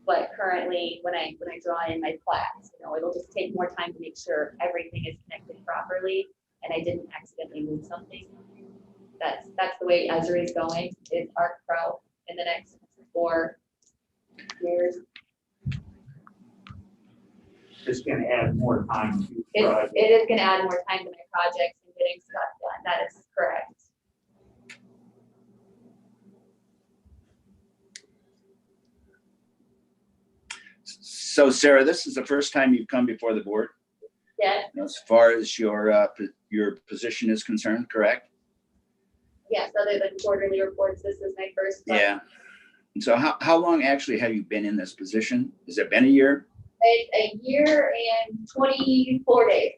what currently when I draw in my plats. You know, it'll just take more time to make sure everything is connected properly and I didn't accidentally move something. That's the way Esri is going, is Art Pro in the next 4 years. It's gonna add more time to the It project. is gonna add more time to my projects and getting stuff done. That is correct. So Sarah, this is the first time you've come before the board Yes, as far as your position is concerned, correct? yes, other than quarterly reports, this is my first. one. Yeah. And so how long actually have you been in this position? Has it been a year? It's a year and 24 days.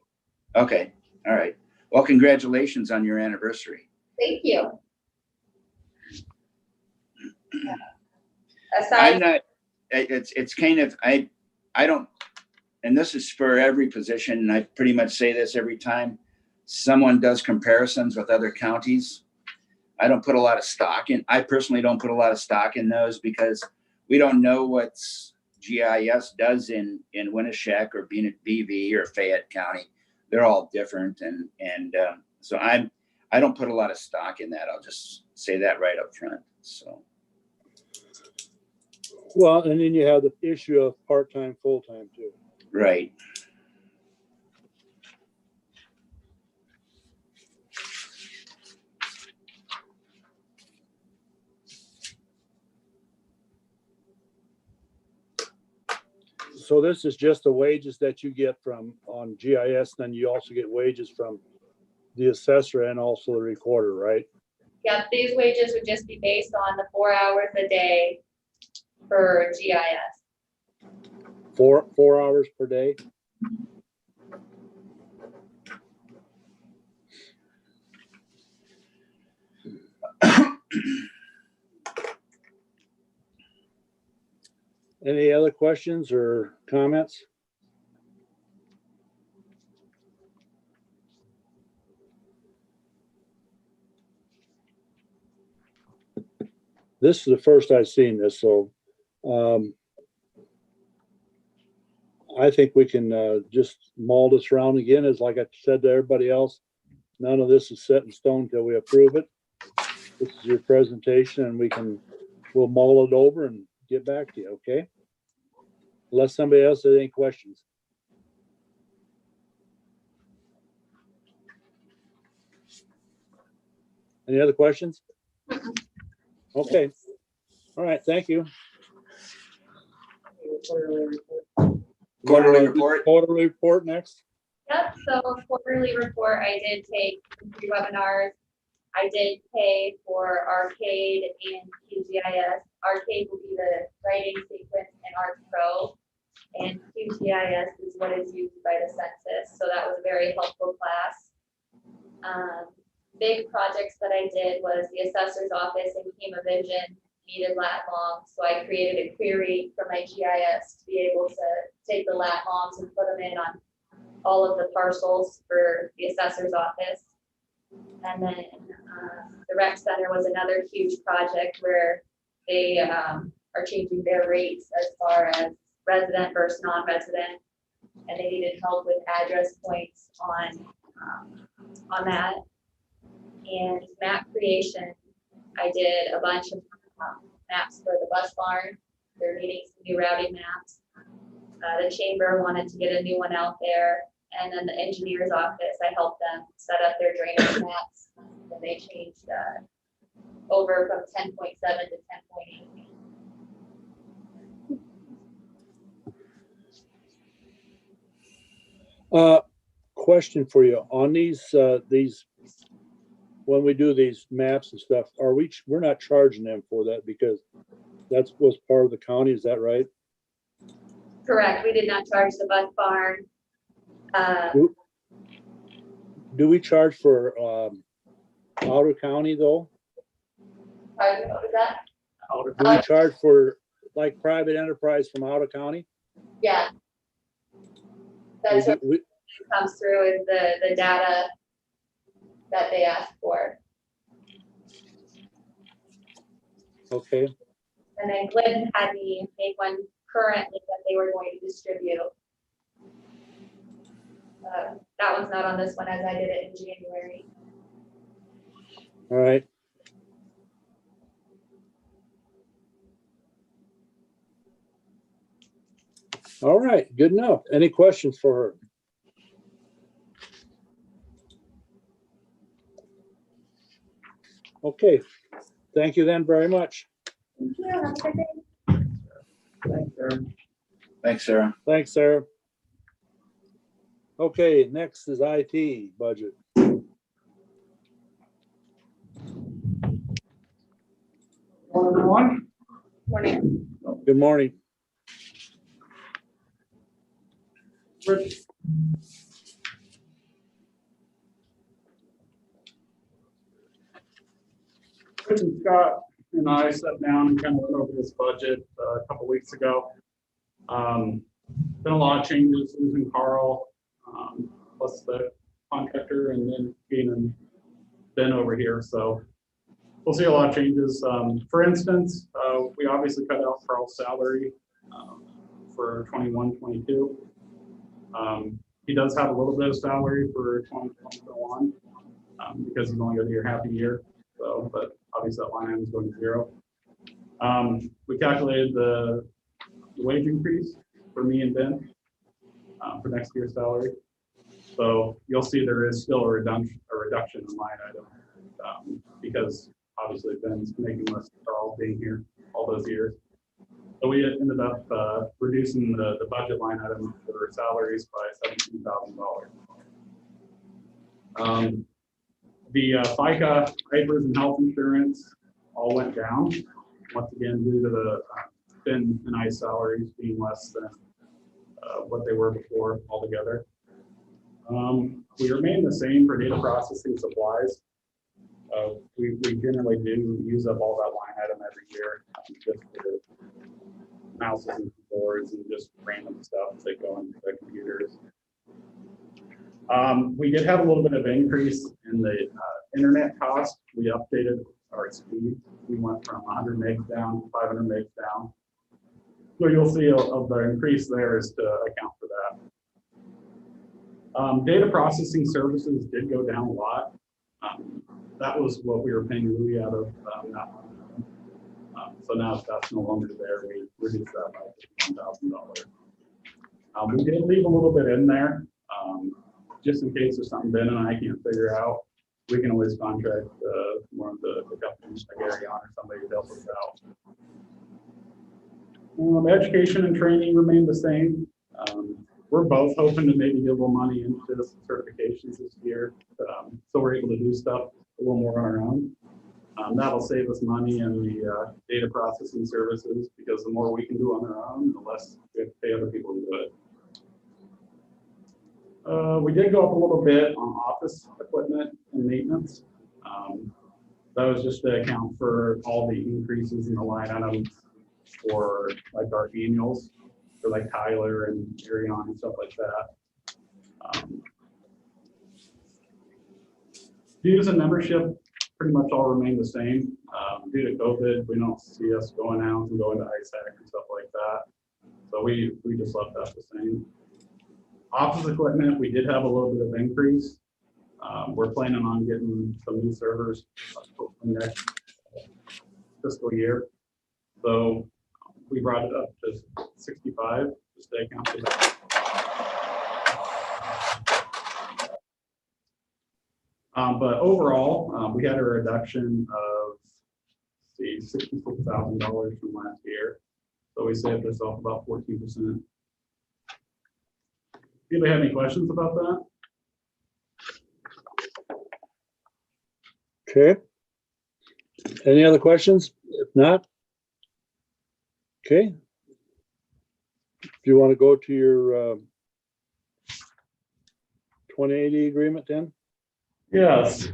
Okay, all right. Well, congratulations on your anniversary. Thank you. I'm Aside, not, it's kind of, I don't, and this is for every position, and I pretty much say this every time someone does comparisons with other counties. I don't put a lot of stock in, I personally don't put a lot of stock in those because we don't know what's GIS does in Winneshiek or BV or Fayette County. They're all different. And so I don't put a lot of stock in that. I'll just say that right up front. So. Well, and then you have the issue of part-time, full-time too. Right. So this is just the wages that you get from on GIS, then you also get wages from the assessor and also the recorder, right? yeah, these wages would just be based on the 4 hours a day for GIS. 4 hours per day. Any other questions or comments? This is the first I've seen this, so I think we can just mull this around again. As like I said to everybody else, none of this is set in stone till we approve it. This is your presentation and we'll mull it over and get back to you, okay? Unless somebody else has any questions. Any other questions? Okay. All right, thank you. Quarterly report. Quarterly report next. Yep, so quarterly report, I did take 3 webinars. I did pay for Arcade and QGIS. Arcade will be the writing sequence in Art Pro, and QGIS is what is used by the census. So that was a very helpful class. Big projects that I did was the assessor's office and Chemovision needed lat longs. So I created a query for my GIS to be able to take the lat longs and put them in on all of the parcels for the assessor's office. And then the rec center was another huge project where they are changing their rates as far as resident versus non-resident. And they needed help with address points on that. And map creation, I did a bunch of maps for the bus barn. They're needing some new routing maps. The chamber wanted to get a new one out there. And then the engineer's office, I helped them set up their drainage maps. And they changed over from 10.7 to 10.8. Question for you on these when we do these maps and stuff, we're not charging them for that because that was part of the county, is that right? Correct, we did not charge the bus barn. Do we charge for outer county though? Pardon, what was that? Do we charge for like private enterprise from out of county? Yeah. That's what We- comes through is the data that they ask for. Okay, And then Glenn had me make one currently that they were going to distribute. That one's not on this one as I did it in January. all right. All right, good enough. Any questions for her? Okay, thank you then very much. Thank you. Have a good day. Thanks, Aaron. Thanks, Sarah. Thanks, Sarah. Okay, next is IT budget. Everyone? Morning. Good morning. Rich. Rich and Scott and I sat down and kind of went over this budget a couple weeks ago. Been a lot of changes, losing Carroll, plus the contractor, and then being Ben over here. So we'll see a lot of changes. For instance, we obviously cut out Carl's salary for 21-22. He does have a little bit of salary for 2021 because he's only going to be here half a year. So, but obviously that line item is going to zero. We calculated the wage increase for me and Ben for next year's salary. So you'll see there is still a reduction in line item because obviously Ben's making less than Carl being here all those years. So we ended up reducing the budget line item for salaries by $17,000. The FICA, papers, and health insurance all went down once again due to the Ben and I salaries being less than what they were before altogether. We remain the same for data processing supplies. We generally do use up all that line item every year just for mouses and keyboards and just random stuff that go into the computers. We did have a little bit of increase in the internet cost. We updated our speed. We went from 100 megs down to 500 megs down. So you'll see of the increase there is to account for that. Data processing services did go down a lot. That was what we were paying Louis out of that one. So now if that's no longer there, we reduced that by $1,000. We did leave a little bit in there, just in case there's something Ben and I can't figure out. We can always contract one of the companies like Arion or somebody to help us out. Education and training remain the same. We're both hoping to maybe get a little money into this certifications this year, so we're able to do stuff a little more on our own. That'll save us money in the data processing services because the more we can do on our own, the less we have to pay other people to do it. We did go up a little bit on office equipment and maintenance. That was just to account for all the increases in the line items for like our annuals for like Tyler and Arion and stuff like that. Dues and membership pretty much all remain the same. Due to COVID, we don't see us going out and going to ISAC and stuff like that. So we just left that the same. Office equipment, we did have a little bit of increase. We're planning on getting some new servers next fiscal year. So we brought it up to 65 to stay account for that. But overall, we had a reduction of $66,000 from last year. So we saved ourselves about 14%. Anybody have any questions about that? Okay. Any other questions? If not, okay. If you want to go to your 2080 agreement then? Yes.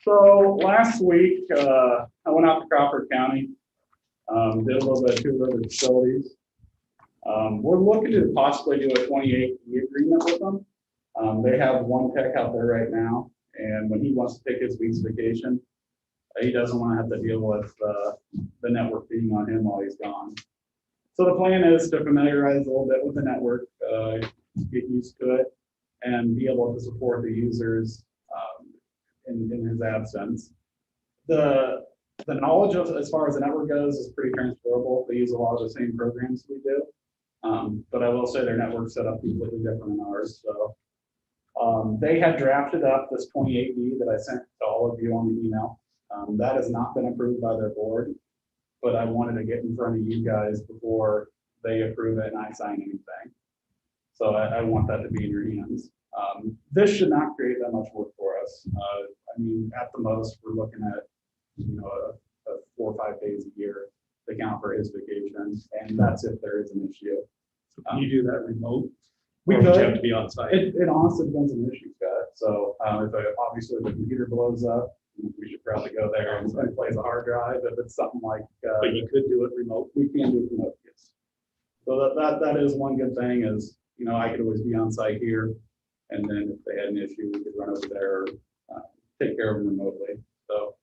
So last week, I went out to Crawford County, did a little bit of 2 other facilities. We're looking to possibly do a 28-year agreement with them. They have 1 tech out there right now, and when he wants to take his week's vacation, he doesn't want to have to deal with the network being on him while he's gone. So the plan is to familiarize a little bit with the network, get used to it, and be able to support the users in his absence. The knowledge of, as far as the network goes, is pretty transferable. They use a lot of the same programs we do. But I will say their network's set up completely different than ours. So they had drafted up this 28B that I sent to all of you on the email. That has not been approved by their board, but I wanted to get in front of you guys before they approve it and I sign anything. So I want that to be in your hands. This should not create that much work for us. I mean, at the most, we're looking at, you know, a 4 or 5 days a year to count for his vacation, and that's if there is an issue. So can you do that remote? We Or would could. you have to be on site? It honestly depends on the issue, Scott. So obviously the computer blows up, we should probably go there and replace a hard drive. If it's something like, But you could do it remote. we can do it remote, yes. So that is one good thing is, you know, I could always be on site here. And then if they had an issue, we could run over there, or take care of them remotely. So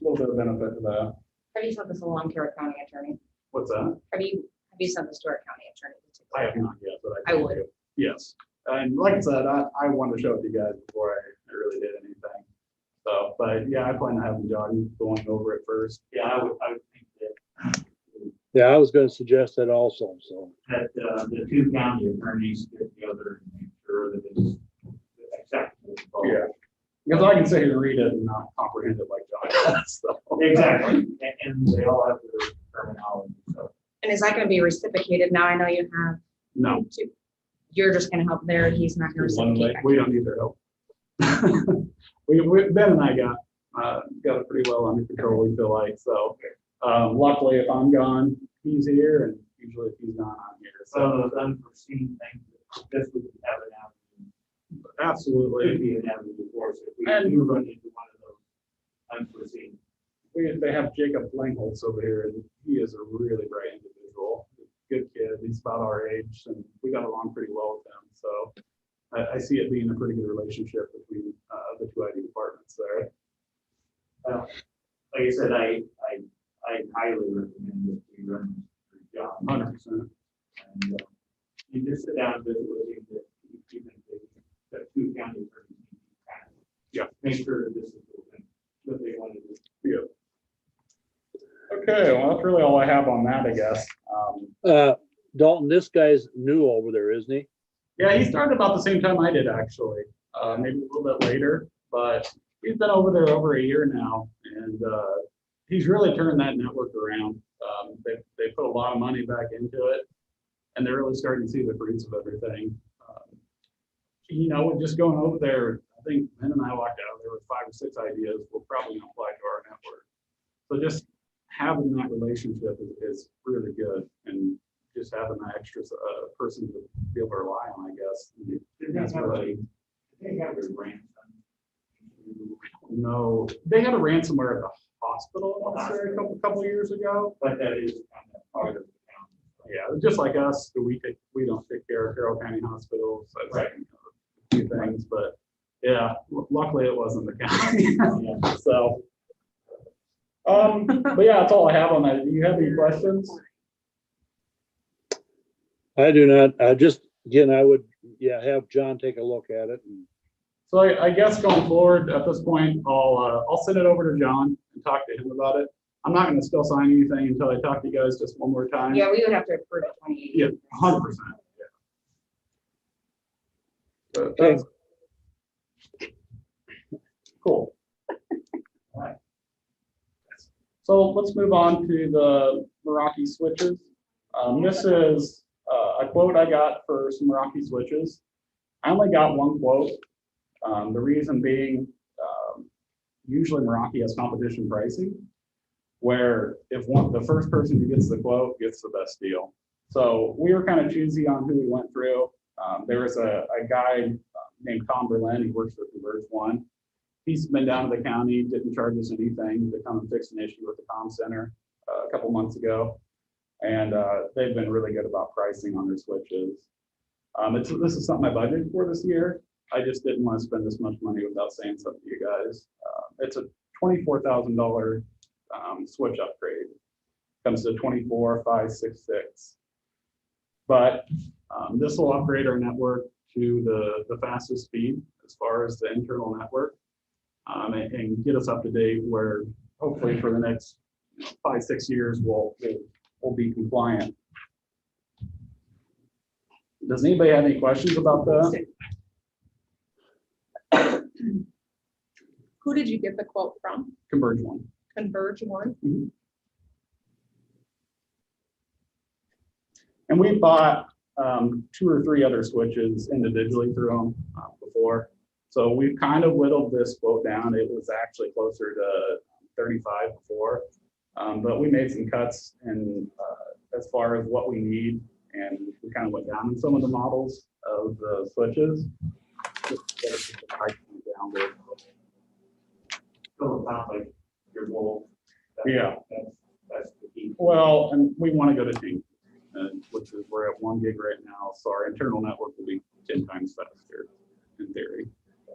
a little bit of benefit to that. Have you sent this along to our county attorney? What's that? Have you sent this to our county attorney? I have not yet, but I would. Yes. And like I said, I wanted to show it to you guys before I really did anything. So, but yeah, I plan to have John going over it first. Yeah, I would think that, Yeah, I was gonna suggest that also, so. that the 2 county attorneys get together and make sure that it's acceptable. to both. Yeah. Because I can sit here and read it and not comprehend it like John does. So. Exactly, and they all have their terminology, so. And is that gonna be reciprocated? Now I know you have. No, You're just gonna help there, he's not gonna reciprocate. we don't need their help. Ben and I got it pretty well under control, we feel like. So luckily, if I'm gone, he's here, and usually if he's gone, I'm here. So So those unforeseen things, this would have an avenue, could absolutely. be an avenue for us if And- we do run into one of those unforeseen. They have Jacob Langholtz over here, and he is a really bright individual. Good kid. He's about our age, and we got along pretty well with him. So I see it being a pretty good relationship between the 2 ID departments there. Like I said, I highly recommend that we run this job. 100%. And you just sit down and visit with him, that even the 2 county attorneys, kind of Yeah. make sure that this is what they want to do. Yeah. Okay, well, that's really all I have on that, I guess. Dalton, this guy's new over there, isn't he? Yeah, he started about the same time I did, actually. Maybe a little bit later, but he's been over there over a year now, and he's really turned that network around. They put a lot of money back into it, and they're really starting to see the fruits of everything. You know, just going over there, I think Ben and I walked out there with 5 or 6 ideas we're probably going to apply to our network. So just having that relationship is really good, and just having that extra person to be able to rely on, I guess. That's really, They have their grandson. no, they had a ransomware at the hospital a couple years ago. But that is kind of part of the county. Yeah, just like us, we don't take care of Carroll County hospitals. That's Right. a few things, but yeah, luckily it wasn't the county. Yeah. So, but yeah, that's all I have on that. Do you have any questions? I do not. Again, I would, have John take a look at it. And So I guess going forward, at this point, I'll send it over to John and talk to him about it. I'm not gonna still sign anything until I talk to you guys just one more time. Yeah, we would have to approve it 28. Yeah, 100%. Yeah. But Okay. that's cool. All right. So let's move on to the Meraki switches. This is a quote I got for some Meraki switches. I only got 1 quote. The reason being, usually Meraki has competition pricing, where if the first person who gets the quote gets the best deal. So we were kind of choosy on who we went through. There was a guy named Tom Berlin. He works for Converge One. He's been down to the county, didn't charge us anything to come and fix an issue with the comm center a couple months ago. And they've been really good about pricing on their switches. This is something I budgeted for this year. I just didn't want to spend this much money without saying something to you guys. It's a $24,000 switch upgrade. Comes to 24,566. But this will upgrade our network to the fastest speed as far as the internal network, and get us up to date where hopefully for the next 5-6 years we'll be compliant. Does anybody have any questions about that? Who did you get the quote from? Converge one. Converge one? And we bought 2 or 3 other switches individually through them before. So we've kind of whittled this quote down. It was actually closer to 35 before. But we made some cuts in as far as what we need, and we kind of went down in some of the models of the switches. Just to get the price down there. Still sounds like your goal. Yeah. That's the key. Well, and we want to go to 10, which is we're at 1 gig right now. So our internal network will be 10 times faster in theory.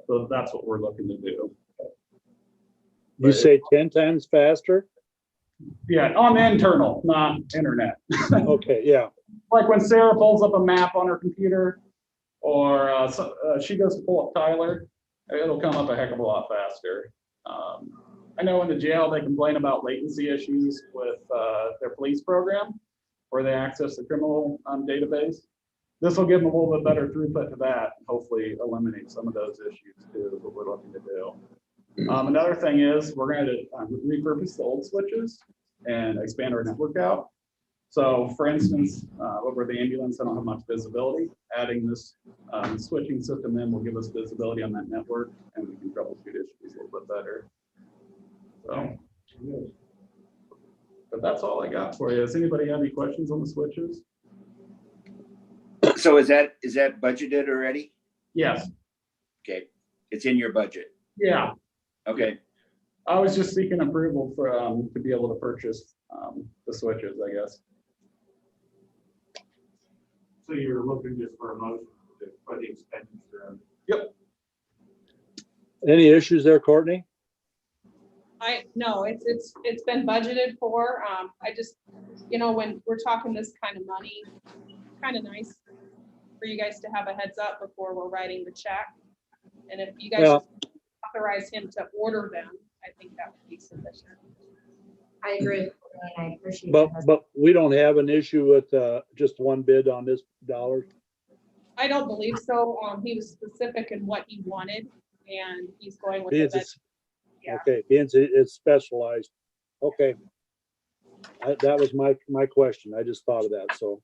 So that's what we're looking to do. You say 10 times faster? Yeah, on the internal, not internet. Okay, yeah. Like when Sarah pulls up a map on her computer, or she goes to pull up Tyler, it'll come up a heck of a lot faster. I know in the jail, they complain about latency issues with their police program, where they access the criminal database. This will give them a little bit better throughput to that, and hopefully eliminate some of those issues too, is what we're looking to do. Another thing is we're going to repurpose the old switches and expand our network out. So for instance, over the ambulance, I don't have much visibility. Adding this switching system in will give us visibility on that network, and we can troubleshoot issues a little bit better. So, but that's all I got for you. Does anybody have any questions on the switches? So is that budgeted already? Yes. Okay, it's in your budget. Yeah. Okay. I was just seeking approval for to be able to purchase the switches, I guess. So you're looking just for a motion for the expenditure. Yep. Any issues there, Courtney? No, it's been budgeted for. I just, when we're talking this kind of money, kind of nice for you guys to have a heads up before we're writing the check. And if you guys authorize him to order them, I think that would be sufficient. I agree, and I appreciate But that. we don't have an issue with just one bid on this dollars. I don't believe so. He was specific in what he wanted, and he's going with the best. Yeah. Okay, it's specialized. Okay. That was my question. I just thought of that, so.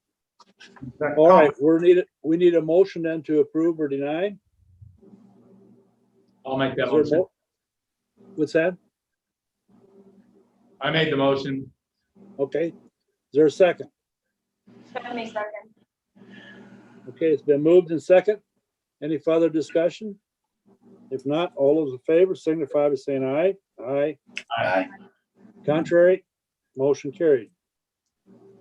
All right, we need a motion then to approve or deny. I'll make that Is there a motion. What's that? I made the motion. Okay. Is there a second? Stephanie second. Okay, it's been moved and second. Any further discussion? If not, all those in favor signify by saying aye. Aye. Aye. Contrary, motion carried.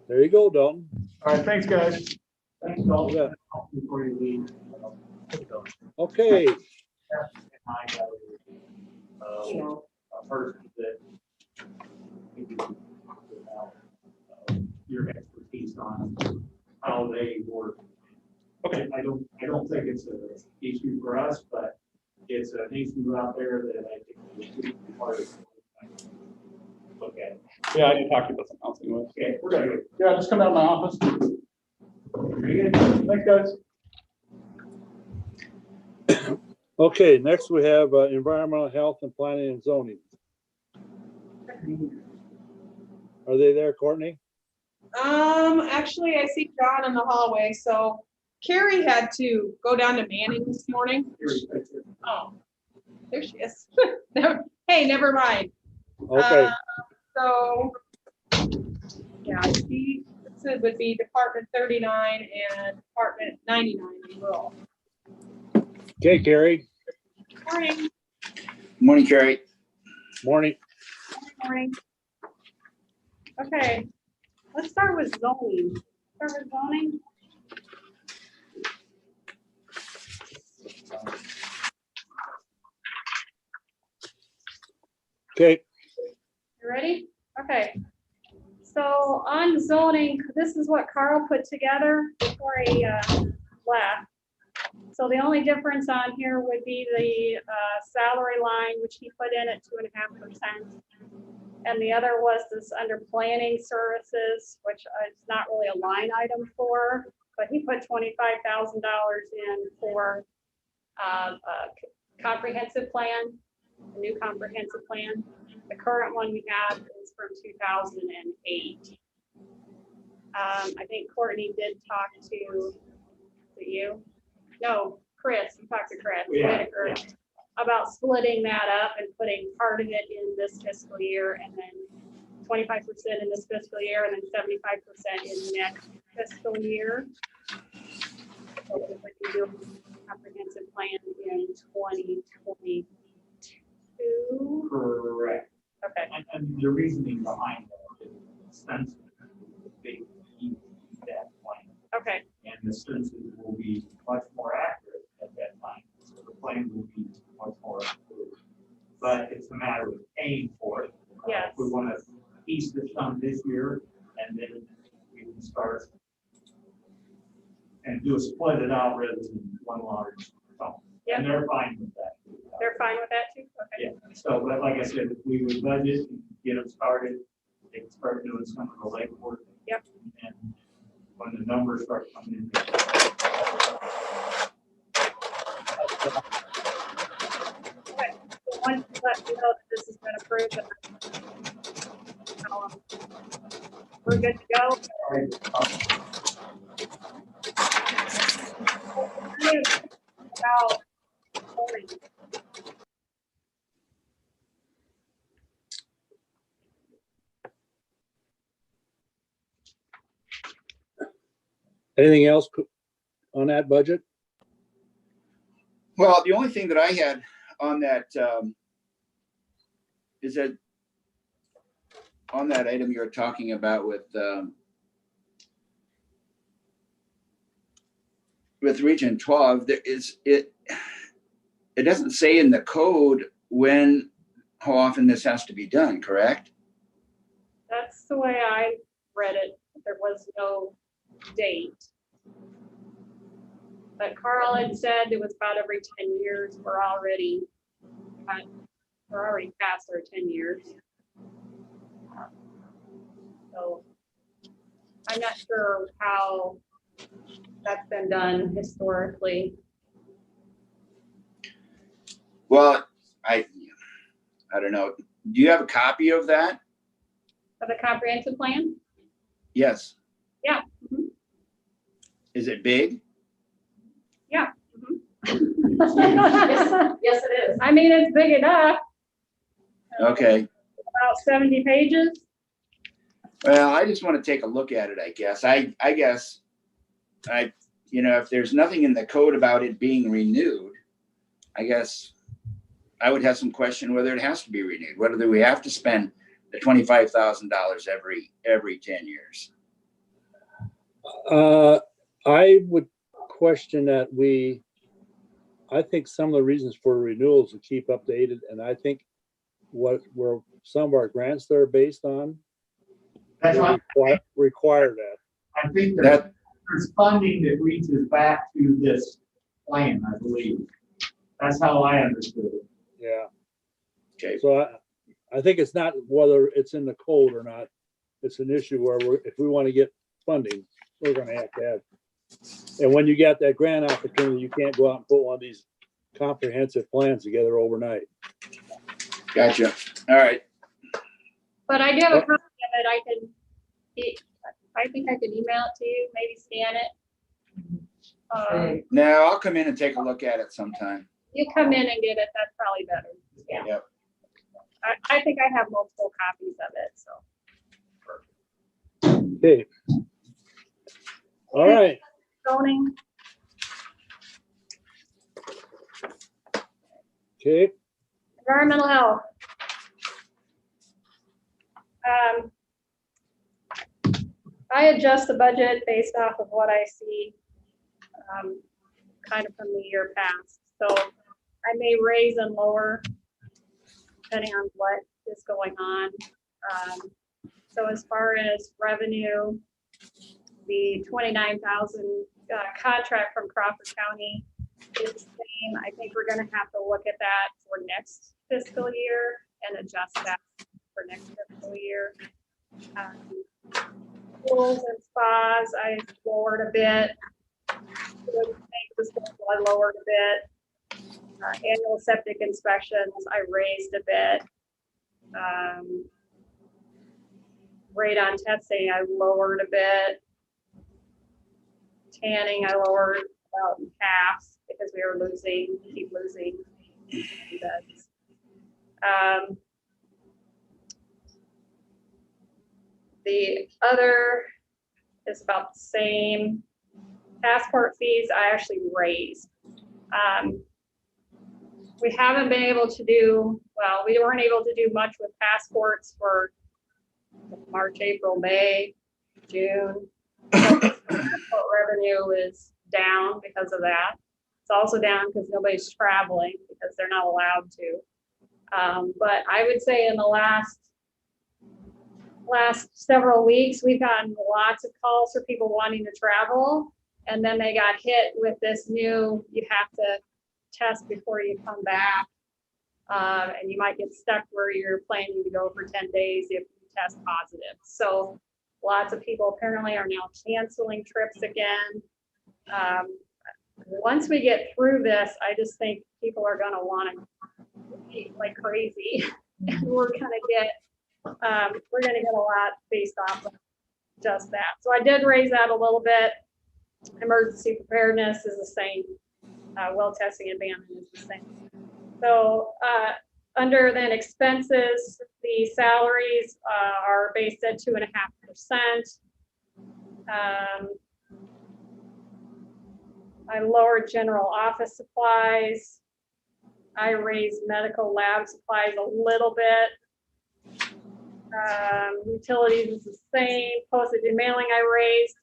There you go, Dalton. All right, thanks, guys. Thanks, Dalton. Yeah. Before you leave. Okay, A person that maybe talk about your expertise on how they work. Okay, I don't think it's an issue for us, but it's an issue out there that I think we should be part of. Look at it. Yeah, I can talk to you about something else anyway. Okay, we're good. Yeah, just come out of my office. Very good. Thanks, guys. okay, next we have environmental health and planning and zoning. Are they there, Courtney? Actually, I see John in the hallway, so Carrie had to go down to Manning this morning. Oh, there she is. Hey, never mind. Okay, So, yeah, this would be Department 39 and Department 99 in rural. okay, Carrie. Morning. Morning, Carrie. Morning. Morning. Okay, let's start with zoning. Start with zoning. Okay, You ready? Okay. So on zoning, this is what Carl put together before he left. So the only difference on here would be the salary line, which he put in at 2.5%. And the other was this under planning services, which is not really a line item for, but he put $25,000 in for a comprehensive plan, a new comprehensive plan. The current one we have is from 2008. I think Courtney did talk to you. No, Chris, you talked to Chris. Yeah. About splitting that up and putting part of it in this fiscal year and then 25% in this fiscal year and then 75% in next fiscal year. So we can do a comprehensive plan in 2022. Correct. Okay. And the reasoning behind that is census big key to that plan. Okay. And the census will be much more accurate at that time. So the plan will be much more accurate. But it's a matter of paying for it. Yes. If we want to piece this on this year and then we can start and split it out rather than one large sum. Yep. And they're fine with that. They're fine with that too? Okay. Yeah, so, but like I said, if we would budget and get them started, they can start doing some of the legwork. Yep. And when the numbers start coming in. Okay. So once you let me know that this has been approved, then we're good to go. About anything else on that budget? Well, the only thing that I had on that is that on that item you're talking about with Region 12, there is it doesn't say in the code how often this has to be done, correct? that's the way I read it. There was no date. But Carl had said it was about every 10 years. We're already past our 10 years. So I'm not sure how that's been done historically. Well, I don't know. Do you have a copy of that? For the comprehensive plan? Yes. Yeah. Mhm. Is it big? Yeah. Yes, it is. I mean, it's big enough. Okay. About 70 pages. Well, I just want to take a look at it, I guess. I guess if there's nothing in the code about it being renewed, I guess I would have some question whether it has to be renewed, whether we have to spend the $25,000 every 10 years. I would question that I think some of the reasons for renewals to keep updated, and I think where some of our grants that are based on That's right. require that. I think there's funding that reaches back to this plan, I believe. That's how I understood it. Yeah. Okay. So I think it's not whether it's in the code or not. It's an issue where if we want to get funding, we're going to have. And when you get that grant opportunity, you can't go out and put one of these comprehensive plans together overnight. Gotcha. All right. But I do have a copy of it. I think I could email it to you, maybe scan it. No, I'll come in and take a look at it sometime. You come in and get it, that's probably better. Yeah. Yep. I think I have multiple copies of it, so. Okay. All right. Zoning, Okay. Environmental health. I adjust the budget based off of what I see, kind of from the year past. So I may raise and lower depending on what is going on. So as far as revenue, the 29,000 contract from Crawford County is the same. I think we're gonna have to look at that for next fiscal year and adjust that for next fiscal year. Pools and spas, I lowered a bit. I lowered a bit. Annual septic inspections, I raised a bit. Radon testing, I lowered a bit. Tanning, I lowered about half because we were keep losing beds. The other is about the same. Passport fees, I actually raised. We haven't been able to do, well, we weren't able to do much with passports for March, April, May, June. Passport revenue is down because of that. It's also down because nobody's traveling because they're not allowed to. But I would say in the last several weeks, we've gotten lots of calls for people wanting to travel. And then they got hit with this new, you have to test before you come back. And you might get stuck where you're planning to go for 10 days if you test positive. So lots of people apparently are now canceling trips again. Once we get through this, I just think people are gonna wanna eat like crazy. And we're gonna get a lot based off of just that. So I did raise that a little bit. Emergency preparedness is the same. Well testing and abandonment is the same. So under then expenses, the salaries are based at 2.5%. I lowered general office supplies. I raised medical lab supplies a little bit. Utilities is the same. Postage and mailing I raised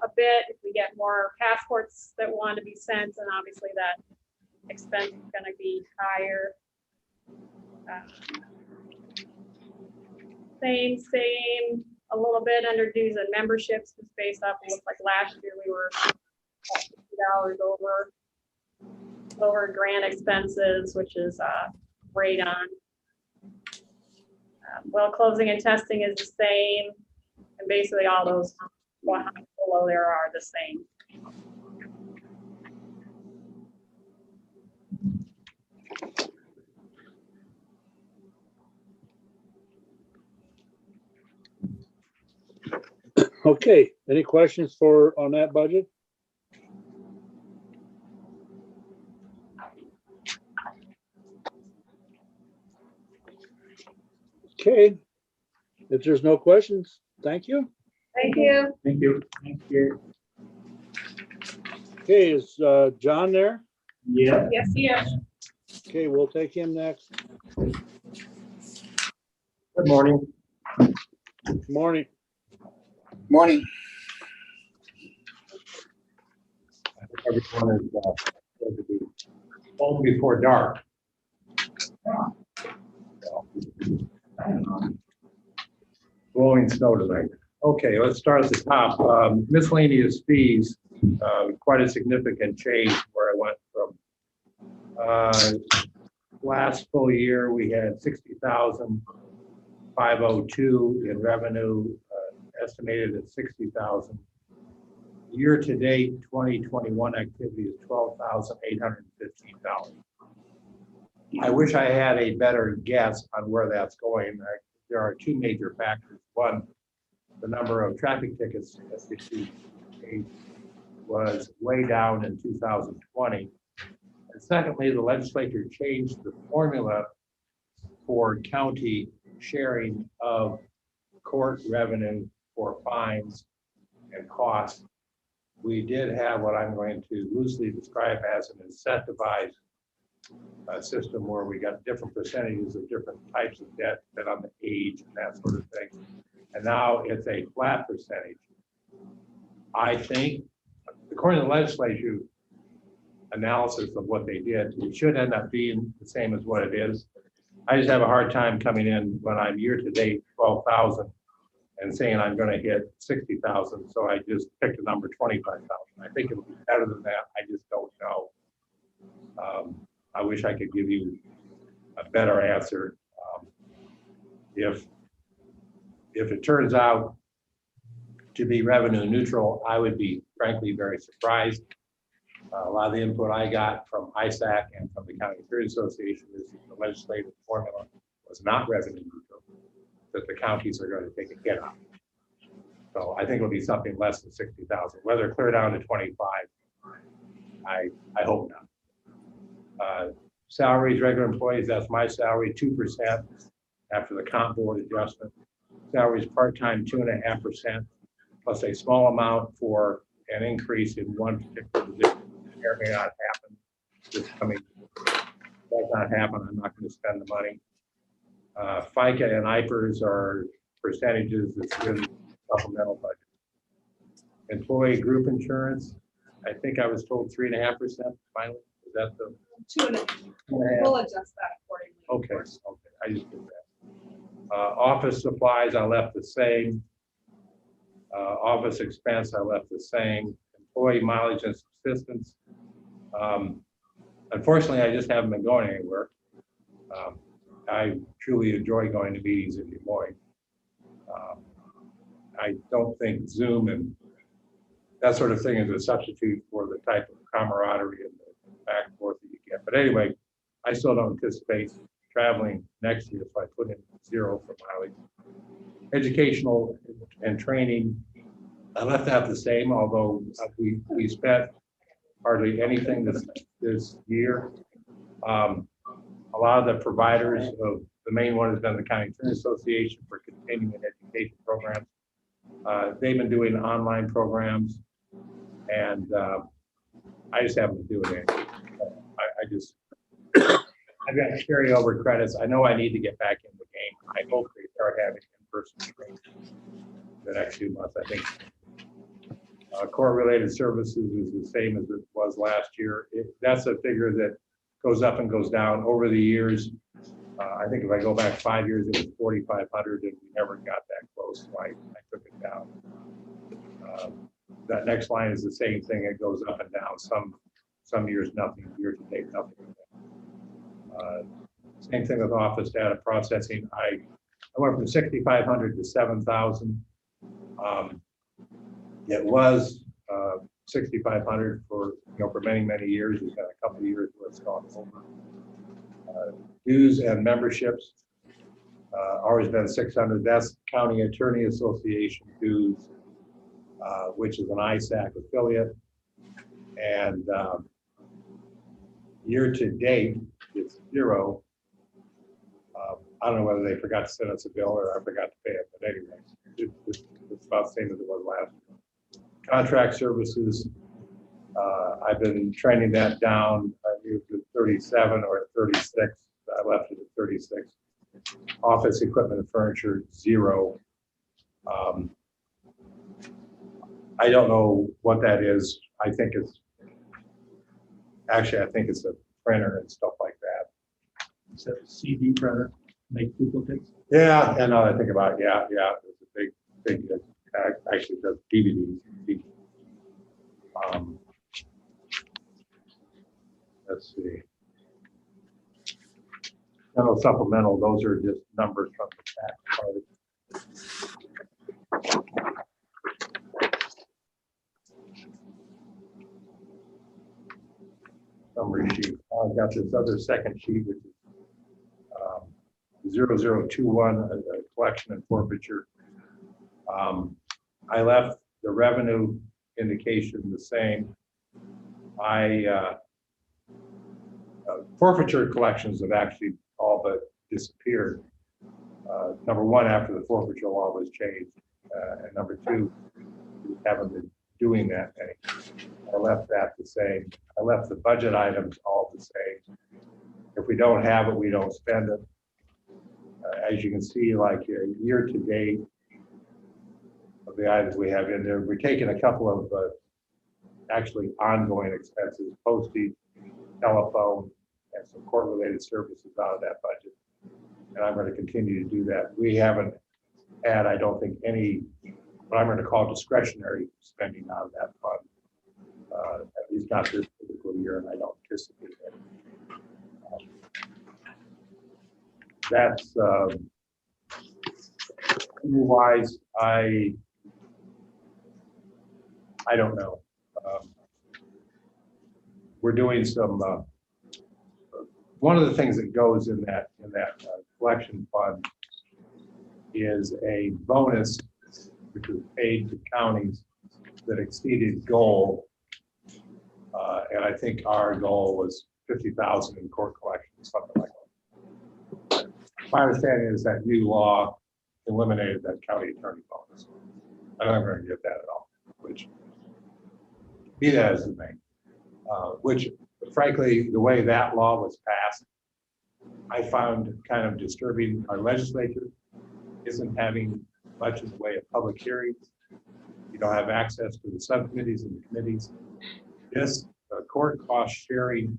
a bit. If we get more passports that want to be sent, and obviously that expense is going to be higher. Same, a little bit under dues and memberships, just based off of like last year we were $50 over. Lower grant expenses, which is radon. Well, closing and testing is the same, and basically all those below there are the same. Okay, any questions on that budget? Okay, if there's no questions, thank you. Thank you. Thank you. Thank you. Okay, is John there? Yeah. Yes, yes. Okay, we'll take him next. Good morning. Morning. Morning. I think everyone is going to be home before dark. Blowing snow tonight. Okay, let's start at the top. Miscellaneous fees, quite a significant change where I went from last full year, we had 60,502 in revenue, estimated at 60,000. Year to date, 2021 activity is $12,815. I wish I had a better guess on where that's going. There are two major factors. One, the number of traffic tickets was way down in 2020. And secondly, the legislature changed the formula for county sharing of court revenue for fines and costs. We did have what I'm going to loosely describe as an incentivized system where we got different percentages of different types of debt, that on the age and that sort of thing. And now it's a flat percentage. I think, according to the legislature analysis of what they did, it should end up being the same as what it is. I just have a hard time coming in when I'm year to date 12,000 and saying I'm going to hit 60,000. So I just picked a number 25,000. I think it'll be better than that. I just don't know. I wish I could give you a better answer. If it turns out to be revenue neutral, I would be frankly very surprised. A lot of the input I got from ISAC and from the County Attorney Association is that the legislative formula was not revenue neutral, that the counties are going to take a hit on. So I think it'll be something less than 60,000. Whether it clear down to 25, I hope not. Salaries, regular employees, that's my salary, 2% after the comp board adjustment. Salaries part-time, 2.5%, plus a small amount for an increase in one particular position. May or may not happen this coming. Does not happen, I'm not going to spend the money. FICA and IPERS are percentages that's in supplemental budget. Employee group insurance, I think I was told 3.5% finally. Is that the 2.5? We'll adjust that accordingly. Okay, okay, I just did that. Office supplies, I left the same. Office expense, I left the same. Employee mileage and subsistence. Unfortunately, I just haven't been going anywhere. I truly enjoy going to meetings in Des Moines. I don't think Zoom and that sort of thing is a substitute for the type of camaraderie and the back and forth that you get. But anyway, I still don't anticipate traveling next year, so I put in 0 for mileage. Educational and training, I left that the same, although we spent hardly anything this year. A lot of the providers of the main one has been the County Attorney Association for continuing education programs. They've been doing online programs, and I just haven't been doing it. I've got carryover credits. I know I need to get back in the game. I hope they start having in-person training the next few months. I think court-related services is the same as it was last year. That's a figure that goes up and goes down over the years. I think if I go back 5 years, it was 4,500, and we never got that close, so I took it down. That next line is the same thing. It goes up and down. Some years nothing, year to date nothing. Same thing with office data processing. I went from 6,500 to 7,000. It was 6,500 for many years. We've got a couple of years where it's gone over. Dues and memberships always been 600. That's County Attorney Association dues, which is an ISAC affiliate. And year to date, it's 0. I don't know whether they forgot to send us a bill or I forgot to pay it, but anyway, it's about the same as it was last year. Contract services, I've been trending that down. I moved to 37 or 36. I left it at 36. Office equipment and furniture, 0. I don't know what that is. I think it's a printer and stuff like that. Is that a CD printer? Make duplicates? Yeah, and now that I think about it, yeah, it's a big, actually does DVDs. Let's see. General supplemental, those are just numbers from the tax card. Summary sheet. I've got this other second sheet, which is 0021, a collection and forfeiture. I left the revenue indication the same. Forfeiture collections have actually all but disappeared. Number one, after the forfeiture law was changed, and number two, we haven't been doing that many. I left that the same. I left the budget items all the same. If we don't have it, we don't spend it. As you can see, like year to date of the items we have in there, we're taking a couple of actually ongoing expenses, postage, telephone, and some court-related services out of that budget. And I'm going to continue to do that. We haven't had, I don't think, any, what I'm going to call discretionary spending out of that fund. At least not this fiscal year, and I don't anticipate it. That's wise. I don't know. We're doing some. One of the things that goes in that collection fund is a bonus which is paid to counties that exceeded goal. And I think our goal was 50,000 in court collections, something like that. My understanding is that new law eliminated that county attorney bonus. I don't ever get that at all, which be that as it may. Which frankly, the way that law was passed, I found kind of disturbing. Our legislature isn't having much in the way of public hearings. You don't have access to the subcommittees and the committees. This court cost sharing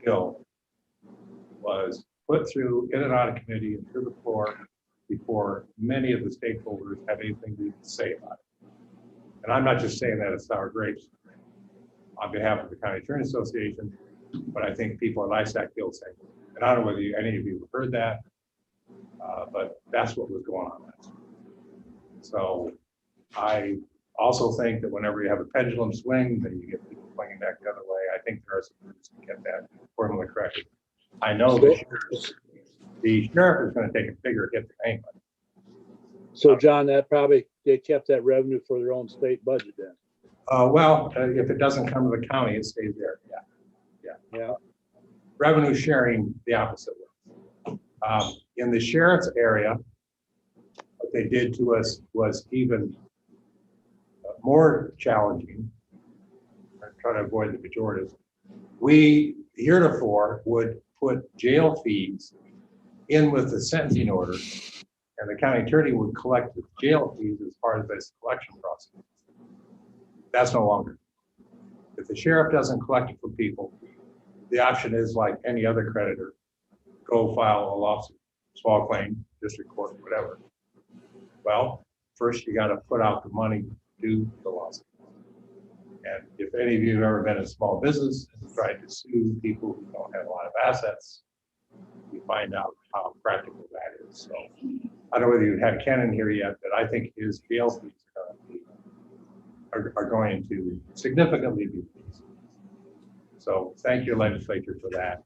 bill was put through in and out of committee and through the floor before many of the stakeholders have anything to say about it. And I'm not just saying that as sour grapes on behalf of the County Attorney Association, but I think people at ISAC feel the same. And I don't know whether any of you have heard that, but that's what was going on last week. So I also think that whenever you have a pendulum swing, then you get people swinging back the other way. I think there are some ways to get that formula corrected. I know the sheriff is going to take a bigger hit than anybody. So John, that probably, they kept that revenue for their own state budget then. Well, if it doesn't come to the county, it stays there. Yeah. Revenue sharing the opposite way. In the sheriff's area, what they did to us was even more challenging. I'm trying to avoid the pejoratives. We heretofore would put jail fees in with the sentencing order, and the county attorney would collect the jail fees as part of this collection process. That's no longer. If the sheriff doesn't collect it from people, the option is like any other creditor, go file a lawsuit, small claim, district court, whatever. Well, first you got to put out the money to do the lawsuit. And if any of you have ever been in small business and tried to sue people who don't have a lot of assets, you find out how practical that is. So I don't know whether you had Ken in here yet, but I think his jail fees are going to significantly be increased. So thank you, legislature, for that.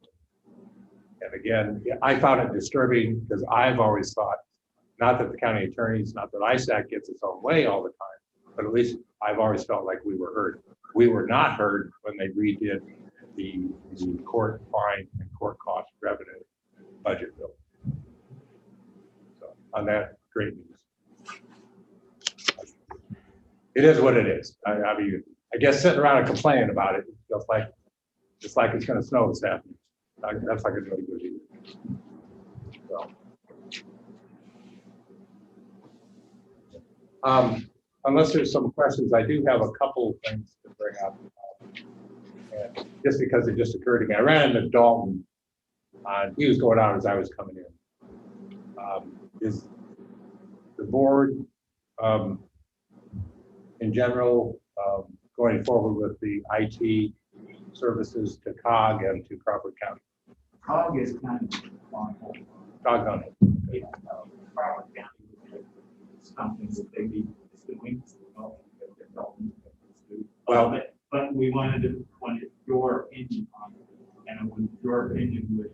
And again, I found it disturbing because I've always thought, not that the county attorneys, not that ISAC gets its own way all the time, but at least I've always felt like we were heard. We were not heard when they redid the court fine and court cost revenue budget bill. So on that, great news. It is what it is. I mean, I guess sitting around and complaining about it feels like it's like it's going to snow this afternoon. That's like it's really good either. So, unless there's some questions, I do have a couple of things to bring up. And just because it just occurred to me, I ran into Dalton. He was going out as I was coming in. Is the board, in general, going forward with the IT services to COG and to Crawford County? COG is kind of on hold. COG on it. Crawford County is something that they be doing. Well, but we wanted your opinion on it, and I want your opinion with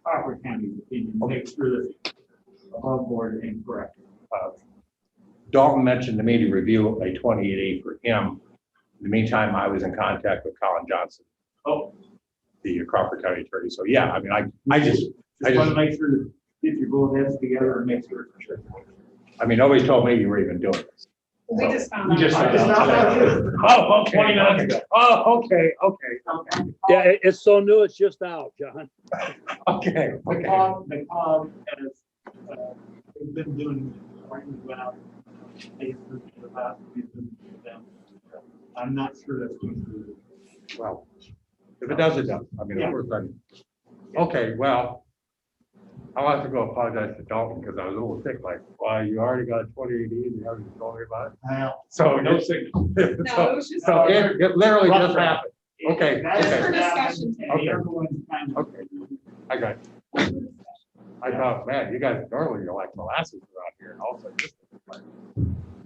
Crawford County's opinion, make sure that it's above board and correct. Dalton mentioned to me to review a 28A for him. In the meantime, I was in contact with Colin Johnson, the Crawford County attorney. So yeah, I mean, I just want to make sure that if you go heads together and make sure. I mean, nobody told me you were even doing this. We just found You out. just found out. Oh, okay. 20 minutes ago. Oh, okay. Yeah, it's so new, it's just out, John. Okay. The COG has, they've been doing quite well. I'm not sure that's going to. Well, if it does, it does. I mean, Yeah. we're ready. Okay, well, I'll have to go apologize to Dalton because I was a little thick, like, well, you already got a 2080 and you haven't told me about it. So No it- signal. No, it was just. So it literally just happened. Okay, Just for okay, discussion. Okay. Everyone's kind of. okay. I got it. I thought, man, you guys normally you're like molasses around here and all of a sudden, just like,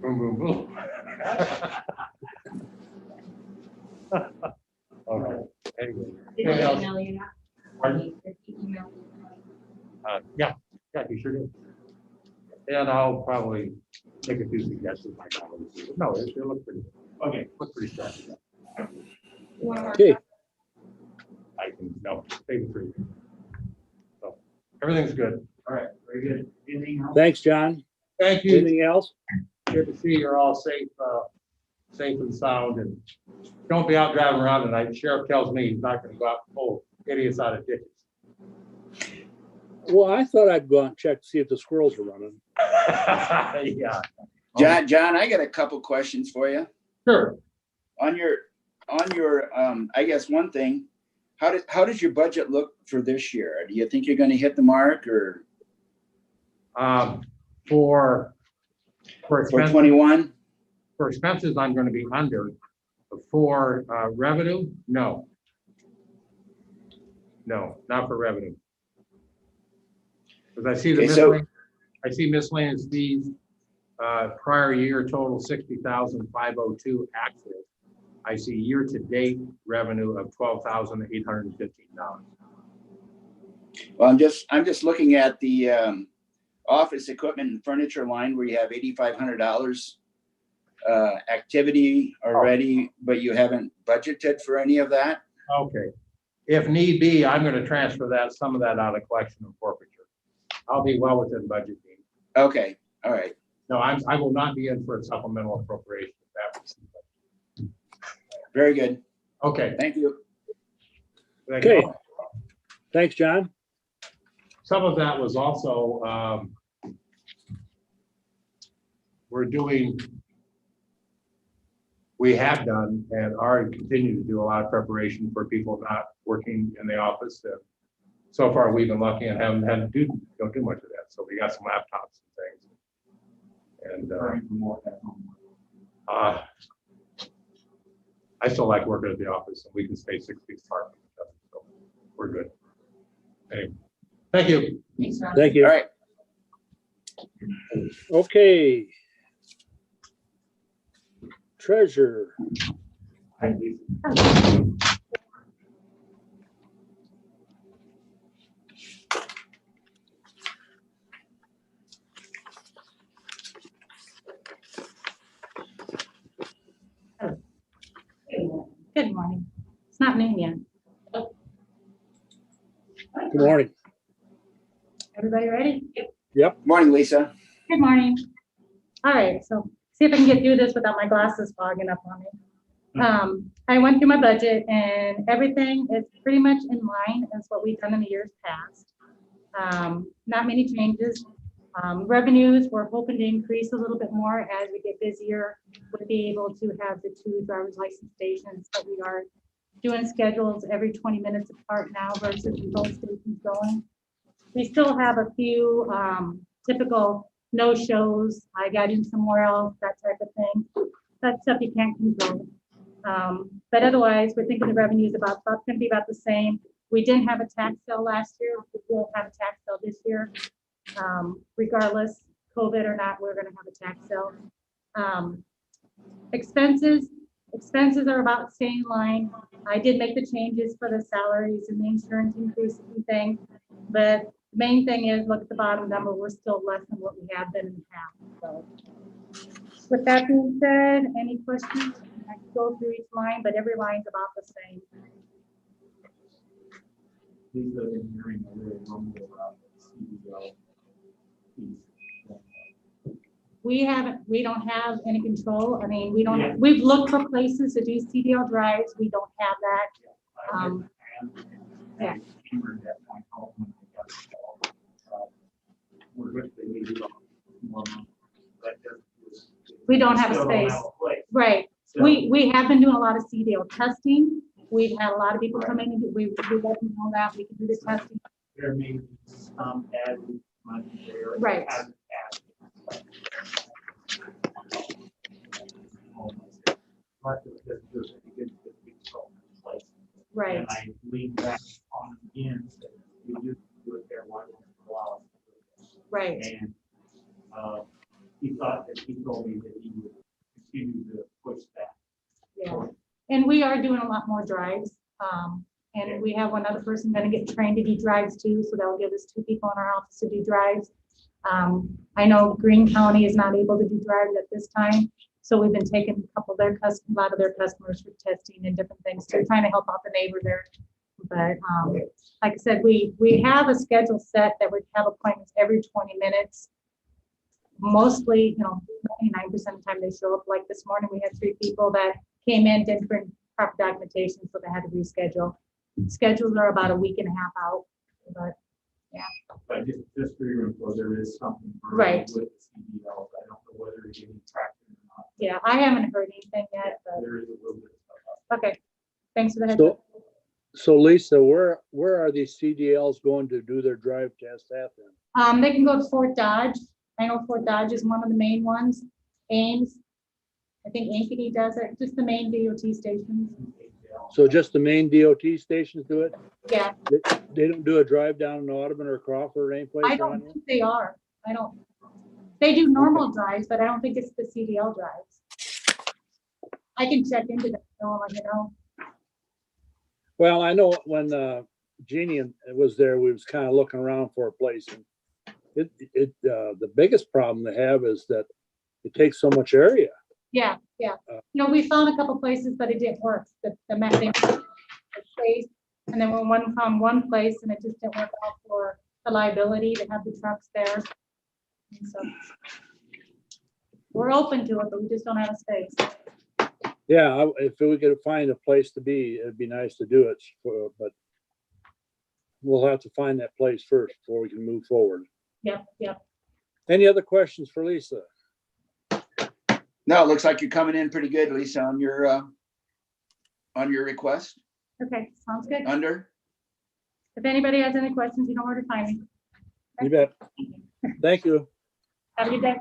boom, boom, boom. Okay, anyway. Did Anything he else? email you? Pardon? Did he email you? Yeah, you sure did. And I'll probably make a few suggestions like that. No, it looks pretty, Okay. looks pretty strong. You wanna mark Okay, that? I can, no, take it free. So, everything's good. All right, very good. Anything else? thanks, John. Thank you. Anything else? Good to see you're all safe, safe and sound, and don't be out driving around tonight. Sheriff tells me he's not gonna go out and pull idiots out of ditches. Well, I thought I'd go out and check to see if the squirrels are running. Yeah. John, I got a couple questions for you. Sure. On your, I guess one thing, how does your budget look for this year? Do you think you're gonna hit the mark or For for expenses, 21? for expenses, I'm gonna be under. For revenue, no. No, not for revenue. Because I see the Okay, so- miscellaneous fees, prior year total 60,502 actual. I see year-to-date revenue of $12,815. Well, I'm just looking at the office equipment and furniture line where you have $8,500 activity already, but you haven't budgeted for any of that? Okay. If need be, I'm gonna transfer some of that out of collection and forfeiture. I'll be well within budget. Dean. Okay, all right. No, I will not be in for a supplemental appropriation. Very good. Okay. Thank you. Thank you. Okay, thanks, John. Some of that was also, we have done and are continue to do a lot of preparation for people not working in the office. And so far, we've been lucky and haven't had to don't do much of that. So we got some laptops and things. And I still like working at the office and we can stay 6 feet apart. So we're good. Anyway, thank you. Thanks, Ron. Thank you. All right. Okay. Treasurer. Good morning. It's not noon yet. Good morning. Everybody ready? Morning, Lisa. Good morning. All right, so see if I can get through this without my glasses fogging up on me. I went through my budget and everything is pretty much in line as what we've done in the years past. Not many changes. Revenues, we're hoping to increase a little bit more as we get busier. We'll be able to have the 2 driver's license stations that we are doing schedules every 20 minutes apart now versus both stations going. We still have a few typical no-shows. I got in somewhere else, that type of thing. That stuff you can't control. But otherwise, we're thinking the revenue is going to be about the same. We didn't have a tax sale last year. We will have a tax sale this year. Regardless, COVID or not, we're going to have a tax sale. Expenses are about staying in line. I did make the changes for the salaries and the insurance increases and things, but the main thing is look at the bottom number. We're still less than what we have been in the past. So with that being said, any questions? I can go through each line, but every line's about the same. These are hearing a little rumble about the CEO. we don't have any control. I mean, we've looked for places to do CDL drives. We don't have that. Yeah. We don't have a space. Right. We have been doing a lot of CDL testing. We've had a lot of people come in and we let them know that we can do the testing. There may be some added money there. Right. Right. And I leave that on again, so you do it there, why don't you allow us to do this? Right. And he told me that he would continue to push that. Yeah. And we are doing a lot more drives. And we have one other person going to get trained to do drives too. So that will give us 2 people in our office to do drives. I know Greene County is not able to do drives at this time. So we've been taking a lot of their customers for testing and different things too, trying to help out the neighbor there. But like I said, we have a schedule set that we have appointments every 20 minutes. Mostly, 99% of the time they show up. Like this morning, we had 3 people that came in, didn't bring proper documentation, so they had to reschedule. Schedules are about a week and a half out, but yeah. But just for your info, there is something. Right. With the CDLs. I don't know whether it's getting traction or not. Yeah, I haven't heard anything yet, but There is a little bit of stuff. okay. Thanks for the heads up. So Lisa, where are these CDLs going to do their drive test at then? They can go to Fort Dodge. I know Fort Dodge is one of the main ones. Ames, I think Ankeny does it, just the main DOT stations. So just the main DOT stations do it? Yeah, They don't do a drive down in Audubon or Crawford or any place? I don't think they are. They do normal drives, but I don't think it's the CDL drives. I can check into that, so I'll let you know. Well, I know when Jeannie was there, we was kind of looking around for a place. And the biggest problem they have is that it takes so much area. Yeah. We found a couple places, but it didn't work. The map didn't work for space. And then when one found one place and it just didn't work out for the liability to have the trucks there. And so we're open to it, but we just don't have a space. Yeah, if we could find a place to be, it'd be nice to do it, but we'll have to find that place first before we can move forward. Yep. Any other questions for Lisa? No, it looks like you're coming in pretty good, Lisa, on your request. Okay, sounds good. Under? If anybody has any questions, you know where to find me. You bet. Thank you. Have a good day.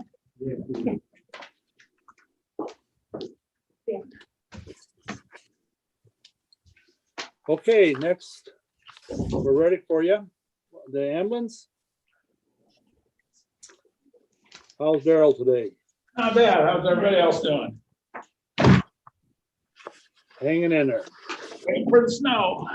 Yeah. Okay, next, we're ready for you. The ambulance. How's Daryl today? Not bad. How's everybody else doing? Hanging in there. Waiting for the snow.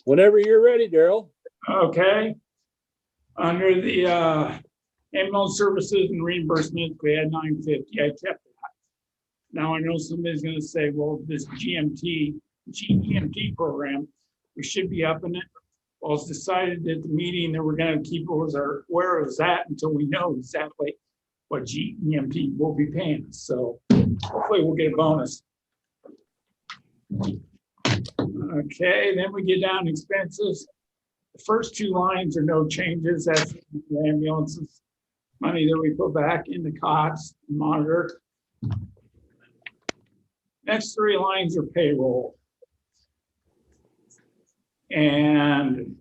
Whenever you're ready, Daryl. Okay. Under the ambulance services and reimbursement, we had 950. I kept it. Now I know somebody's going to say, well, this GEMT program, we should be upping it. Well, it's decided at the meeting that we're going to keep where it was at until we know exactly what GEMT will be paying us. So hopefully we'll get a bonus. Okay, then we get down to expenses. The first 2 lines are no changes. That's the ambulances money that we put back in the cots and monitor. Next 3 lines are payroll. And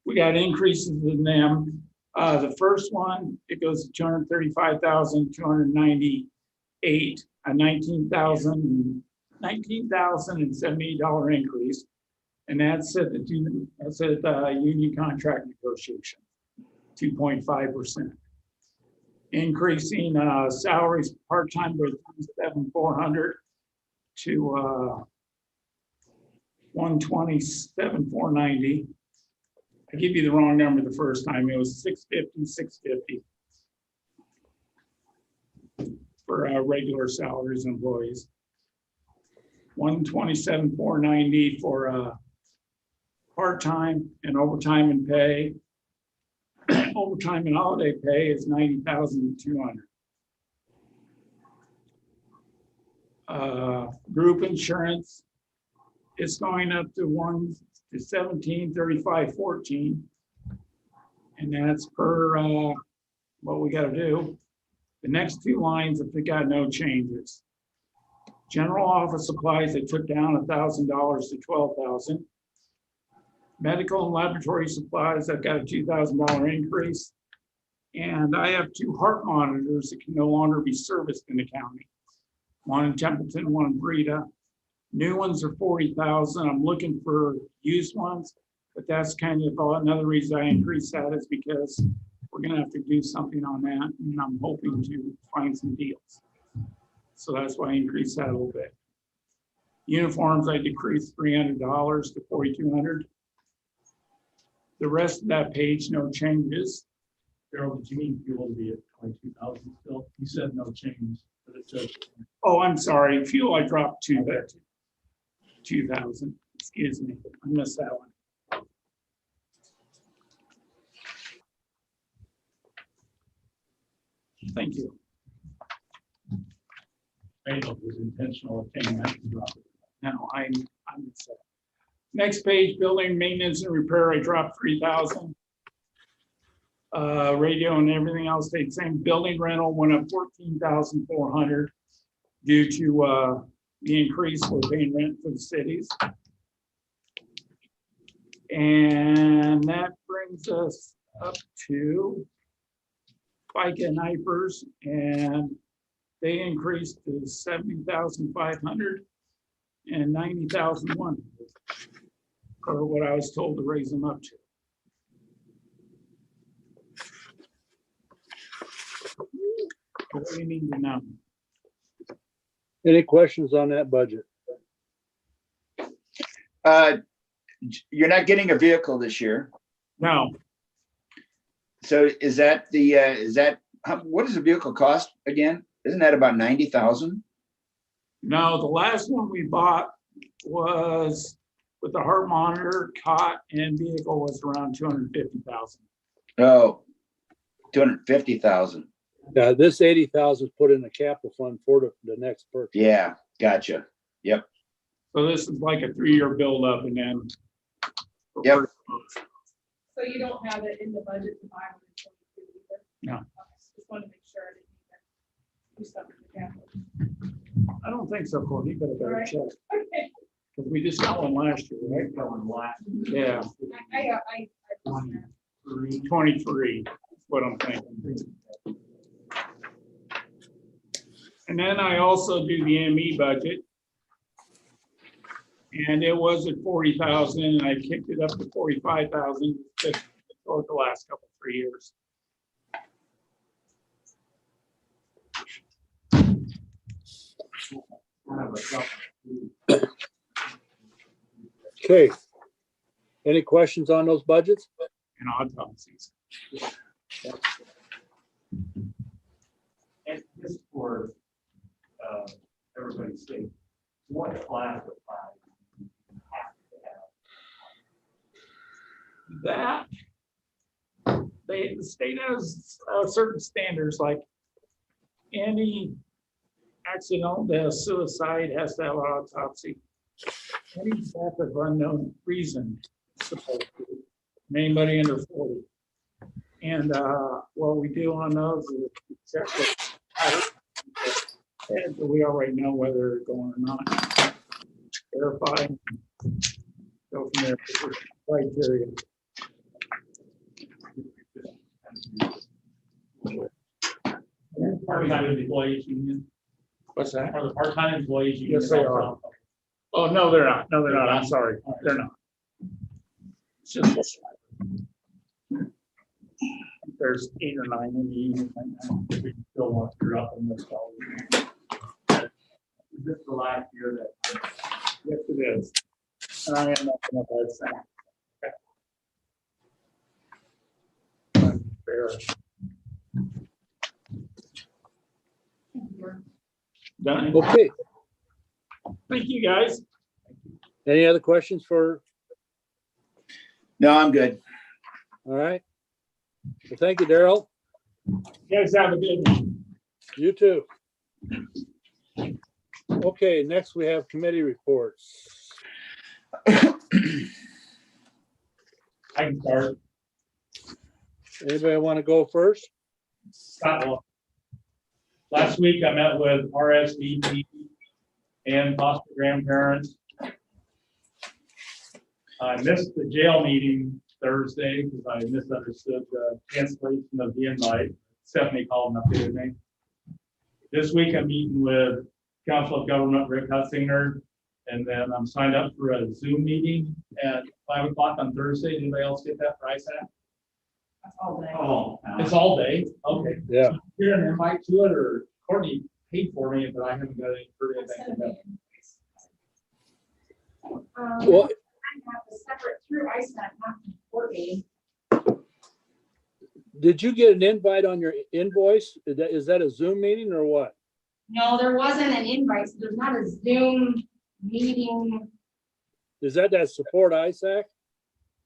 we got increases in them. The first one, it goes to 235,298, a $19,078 increase. And that's at the union contract negotiation, 2.5%. Increasing salaries part-time by 7,400 to 127,490. I give you the wrong number the first time. It was 650 for regular salaries employees. 127,490 for part-time and overtime and pay. Overtime and holiday pay is 90,200. Group insurance is going up to 1735.14, and that's per what we got to do. The next two lines, if they got no changes. General office supplies, they took down $1,000 to 12,000. Medical and laboratory supplies, I've got a $2,000 increase. And I have 2 heart monitors that can no longer be serviced in the county. One in Templeton, one in Breda. New ones are 40,000. I'm looking for used ones, but that's kind of another reason I increased that is because we're gonna have to do something on that, and I'm hoping to find some deals. So that's why I increased that a little bit. Uniforms, I decreased $300 to 4,200. The rest of that page, no changes. Carroll, did you mean fuel to be at 22,000 still? You said no change, but it says. Oh, I'm sorry, fuel, I dropped 2,000, excuse me, I missed that one. Thank you. I know it was intentional, I came back and dropped it. No, I'm set. Next page, building maintenance and repair, I dropped 3,000. Radio and everything else stayed the same. Building rental went up 14,400 due to the increase for paying rent for the cities. And that brings us up to FICA and IPERS, and they increased to 70,500 and 90,100, or what I was told to raise them up to. What do you need to know? Any questions on that budget? You're not getting a vehicle this year. No, So is that what does a vehicle cost again? Isn't that about 90,000? no, the last one we bought was with the heart monitor, cot, and vehicle was around 250,000. Oh, 250,000. This 80,000 is put in the capital fund for the next purchase. Yeah, gotcha. Yep. So this is like a 3-year buildup and then. Yep. So you don't have it in the budget to buy one in 22 either? No. Okay, just want to make sure I didn't need to do something with capital. I don't think so, Courtney, but I better Alright. check. Okay. Because we just got one last year, right? Yeah, I 23, that's what I'm thinking. And then I also do the ME budget. And it was at 40,000 and I kicked it up to 45,000 over the last couple, 3 years. Okay. Any questions on those budgets? And autopsies. And just for everybody's sake, what class of fire do you have to have? That the state has certain standards, like any accidental death, suicide has to have an autopsy. Any death of unknown reason is supposed to, anybody under 40. And what we do on those is we check with, and we already know whether they're going or not. Verify, go from there. Criteria. Part-time employees union. What's that? Are the part-time employees union? Yes, they are. Oh, no, they're not. No, they're not. I'm sorry. They're not. It's just, there's 8 or 9 in the union right now. We still want to drop them this all. Is this the last year that? Yes, it is. And I am not gonna bad thing. Fair. Done. Okay. Thank you, guys. Any other questions for, No, I'm good. all right? Well, thank you, Daryl. You guys have a good one. You too. Okay, next we have committee reports. I can start. Anybody want to go first? Scott, well, last week I met with RSVP and foster grandparents. I missed the jail meeting Thursday because I misunderstood the cancellation of the invite. Stephanie called and updated me. This week I'm meeting with Council of Government Rick Hutzinger, and then I'm signed up for a Zoom meeting at 5 o'clock on Thursday. Anybody else get that for ISAC? All day. Oh, it's all day? Okay. Yeah. So Here an invite to it, or Courtney paid for me, but I haven't got any, heard anything from them. Well, Separate through ISAC, not board meeting. did you get an invite on your invoice? Is that a Zoom meeting or what? No, there wasn't an invite, so there's not a Zoom meeting. Is that support ISAC?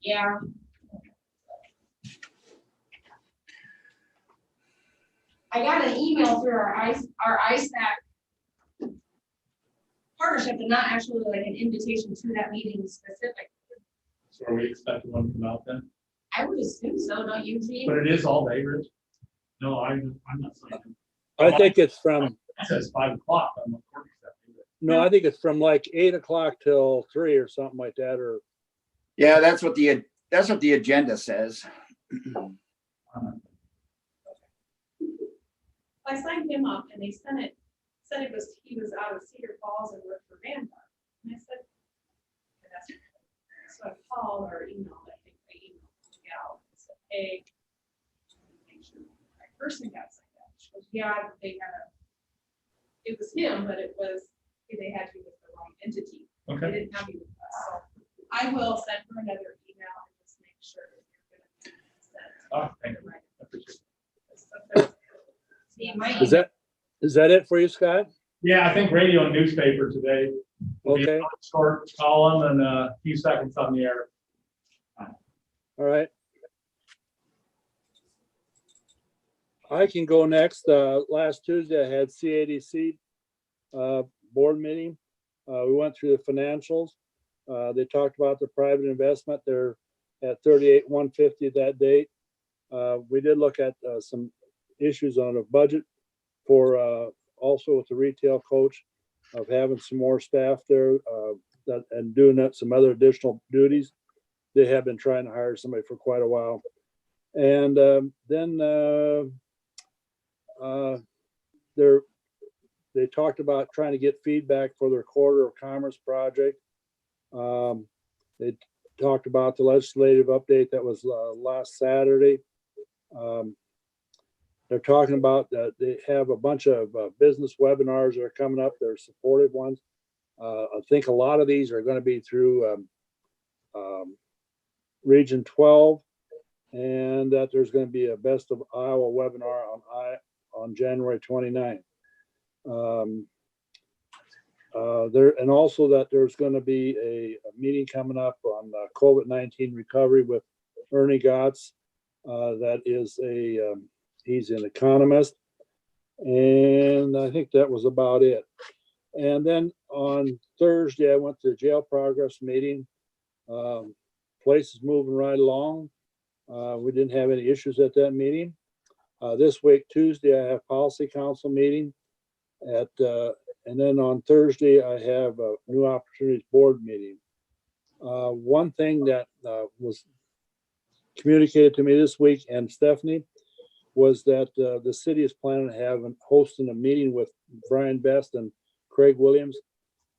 Yeah. I got an email through our ISAC partnership, and not actually like an invitation to that meeting specific. So are we expecting one to come out then? I would assume so, don't you, Gene? But it is all day, Rich? No, I'm not signing. I think it's from, It says 5 o'clock on the Courtney stuff. no, I think it's from like 8 o'clock till 3 or something like that, or, Yeah, that's what the agenda says. I signed him up and they said he was out of Cedar Falls and worked for Vanguard. And I said, "Okay, that's okay." So I called or emailed, I think I emailed the gal and said, hey, make sure the right person got signed up. She goes, yeah, it was him, but they had to be with the wrong entity. They Okay. didn't have you with us. So I will send her another email and just make sure that you're gonna send. Oh, thank you. I appreciate it. See, my is that it for you, Scott? Yeah, I think radio and newspaper today. Will be a Okay, short column and a few seconds on the air. all right. I can go next. Last Tuesday, I had CADC board meeting. We went through the financials. They talked about the private investment. They're at 38,150 that date. We did look at some issues on a budget for also with the retail coach of having some more staff there and doing some other additional duties. They have been trying to hire somebody for quite a while. And then they talked about trying to get feedback for their quarter of commerce project. They talked about the legislative update that was last Saturday. They're talking about that they have a bunch of business webinars that are coming up. They're supportive ones. I think a lot of these are going to be through Region 12, and that there's going to be a Best of Iowa webinar on January 29th. And also that there's going to be a meeting coming up on COVID-19 recovery with Ernie Gotts. That is he's an economist. And I think that was about it. And then on Thursday, I went to the jail progress meeting. Place is moving right along. We didn't have any issues at that meeting. This week, Tuesday, I have policy council meeting and then on Thursday, I have a new opportunities board meeting. One thing that was communicated to me this week, and Stephanie, was that the city is planning on hosting a meeting with Brian Best and Craig Williams,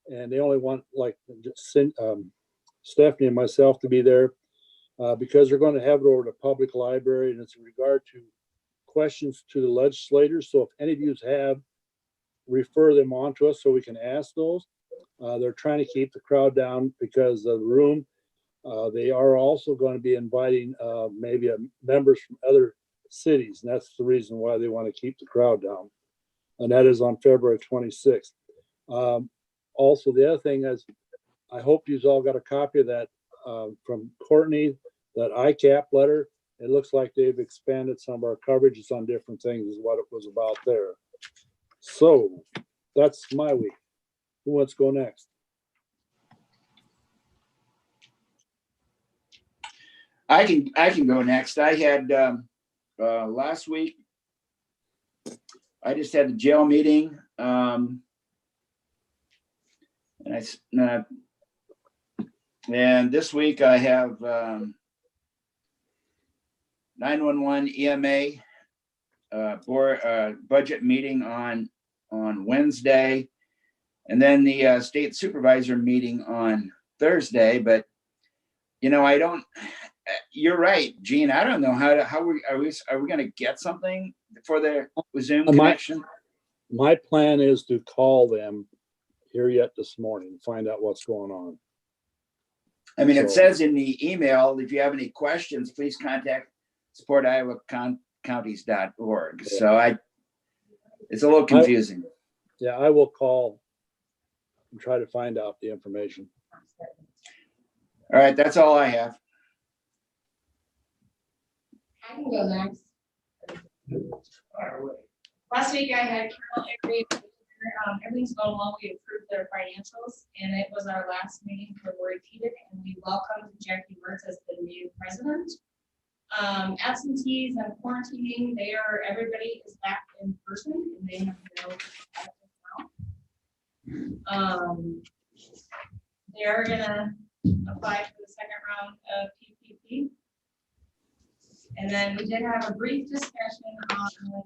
and they only want Stephanie and myself to be there because they're going to have it over the public library, and it's in regard to questions to the legislators. So if any of you have, refer them on to us so we can ask those. They're trying to keep the crowd down because of the room. They are also going to be inviting maybe members from other cities, and that's the reason why they want to keep the crowd down. And that is on February 26th. also the other thing is, I hope you've all got a copy of that, from Courtney, that ICAP letter. It looks like they've expanded some of our coverages on different things is what it was about there. So that's my week. Who wants to go next? I can go next. I had, last week, I just had the jail meeting. And this week I have 911 EMA budget meeting on Wednesday, and then the state supervisor meeting on Thursday. But I don't. You're right, Gene. I don't know are we going to get something for the Zoom connection? My plan is to call them here yet this morning, find out what's going on. I mean, it says in the email, if you have any questions, please contact supportiowacounties.org. Yeah. So it's a little confusing. Yeah, I will call and try to find out the information. All right, that's all I have. I can go next. Last week I had Carroll agree, everything's going well. We approved their financials, and it was our last meeting for repeated, and we welcomed Jackie Mertz as the new president. Absentees and quarantining, everybody is back in person, and they have no. They are gonna apply for the second round of PPP. And then we did have a brief discussion on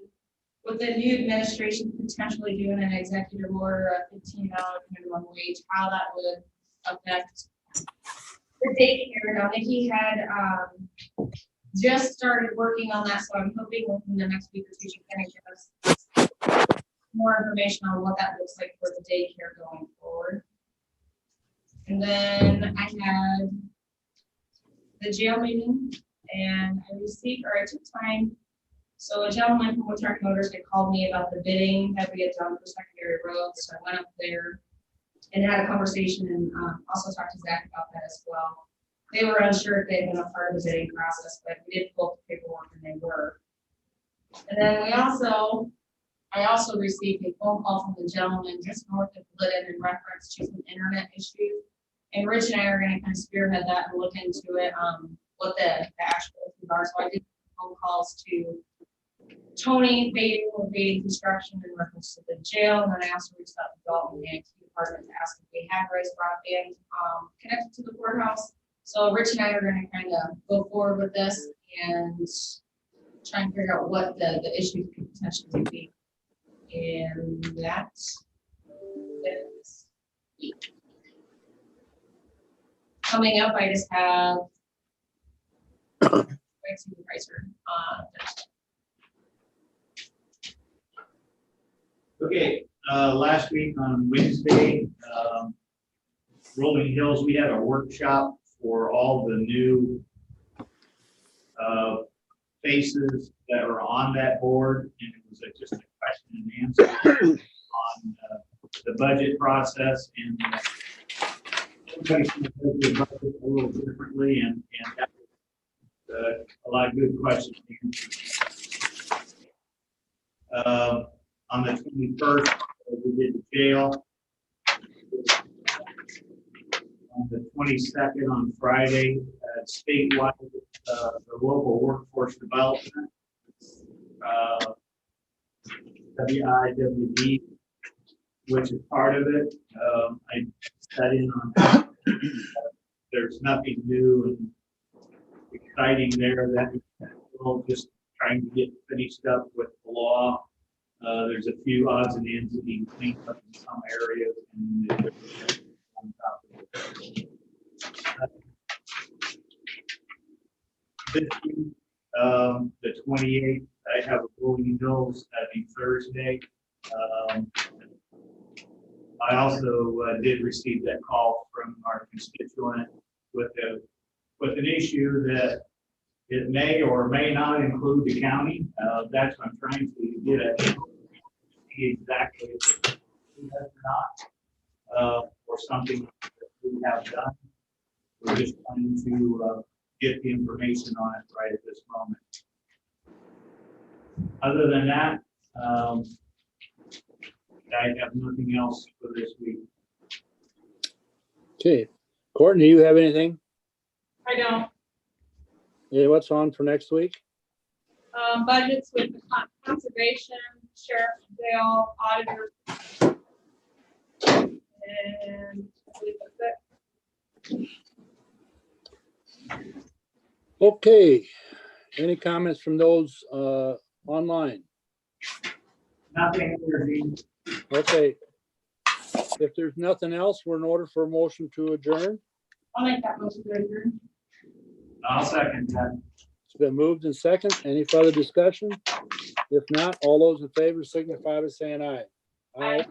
with the new administration potentially doing an executive order of $15 minimum wage, how that would affect the daycare. Now, Nikki had just started working on that, so I'm hoping within the next week or two she can give us more information on what that looks like for the daycare going forward. And then I had the jail meeting, and I took time. So a gentleman from Woodruff Motors had called me about the bidding that we had done for secondary roads. So I went up there and had a conversation, and also talked to Zach about that as well. They were unsure if they had been a part of the bidding process, but we did pull the paperwork and they were. And then I also received a phone call from the gentleman just north of Glidden in reference to some internet issues. And Rich and I are going to kind of spearhead that and look into it, what the actual issues are. So I did phone calls to Tony Bating with Bating Construction in reference to the jail, and then I also reached out to Dalton, the IT department, to ask if they had raised broadband connected to the courthouse. So Rich and I are going to kind of go forward with this and try and figure out what the issues could potentially be. And that is coming up. I just have Supervisor. Okay, last week on Wednesday, Rolling Hills, we had a workshop for all the new faces that are on that board, and it was just a question and answer on the budget process, and everybody's going to do the budget a little differently, and that was a lot of good questions. On the 21st, we did the jail. On the 22nd, on Friday, statewide, the local workforce development, WIWD, which is part of it. I sat in on that. There's nothing new and exciting there. That we're just trying to get finished up with the law. There's a few odds and ends that need cleaned up in some areas, and on top of it. This week, the 28th, I have a Rolling Hills that'll be Thursday. I also did receive that call from our constituent with an issue that it may or may not include the county. That's what I'm trying to get at. Exactly if it does not. or something that we have done. We're just trying to get the information on it right at this moment. Other than that, I have nothing else for this week. Okay, Courtney, do you have anything? I don't, Yeah, what's on for next week? budgets with the conservation, sheriff, jail, auditor. And I believe that's it. Okay, any comments from those online? Nothing, Dean. Okay. If there's nothing else, we're in order for a motion to adjourn. I'll make that motion to adjourn. I'll second that. It's been moved and second. Any further discussion? If not, all those in favor signify by saying aye. Aye.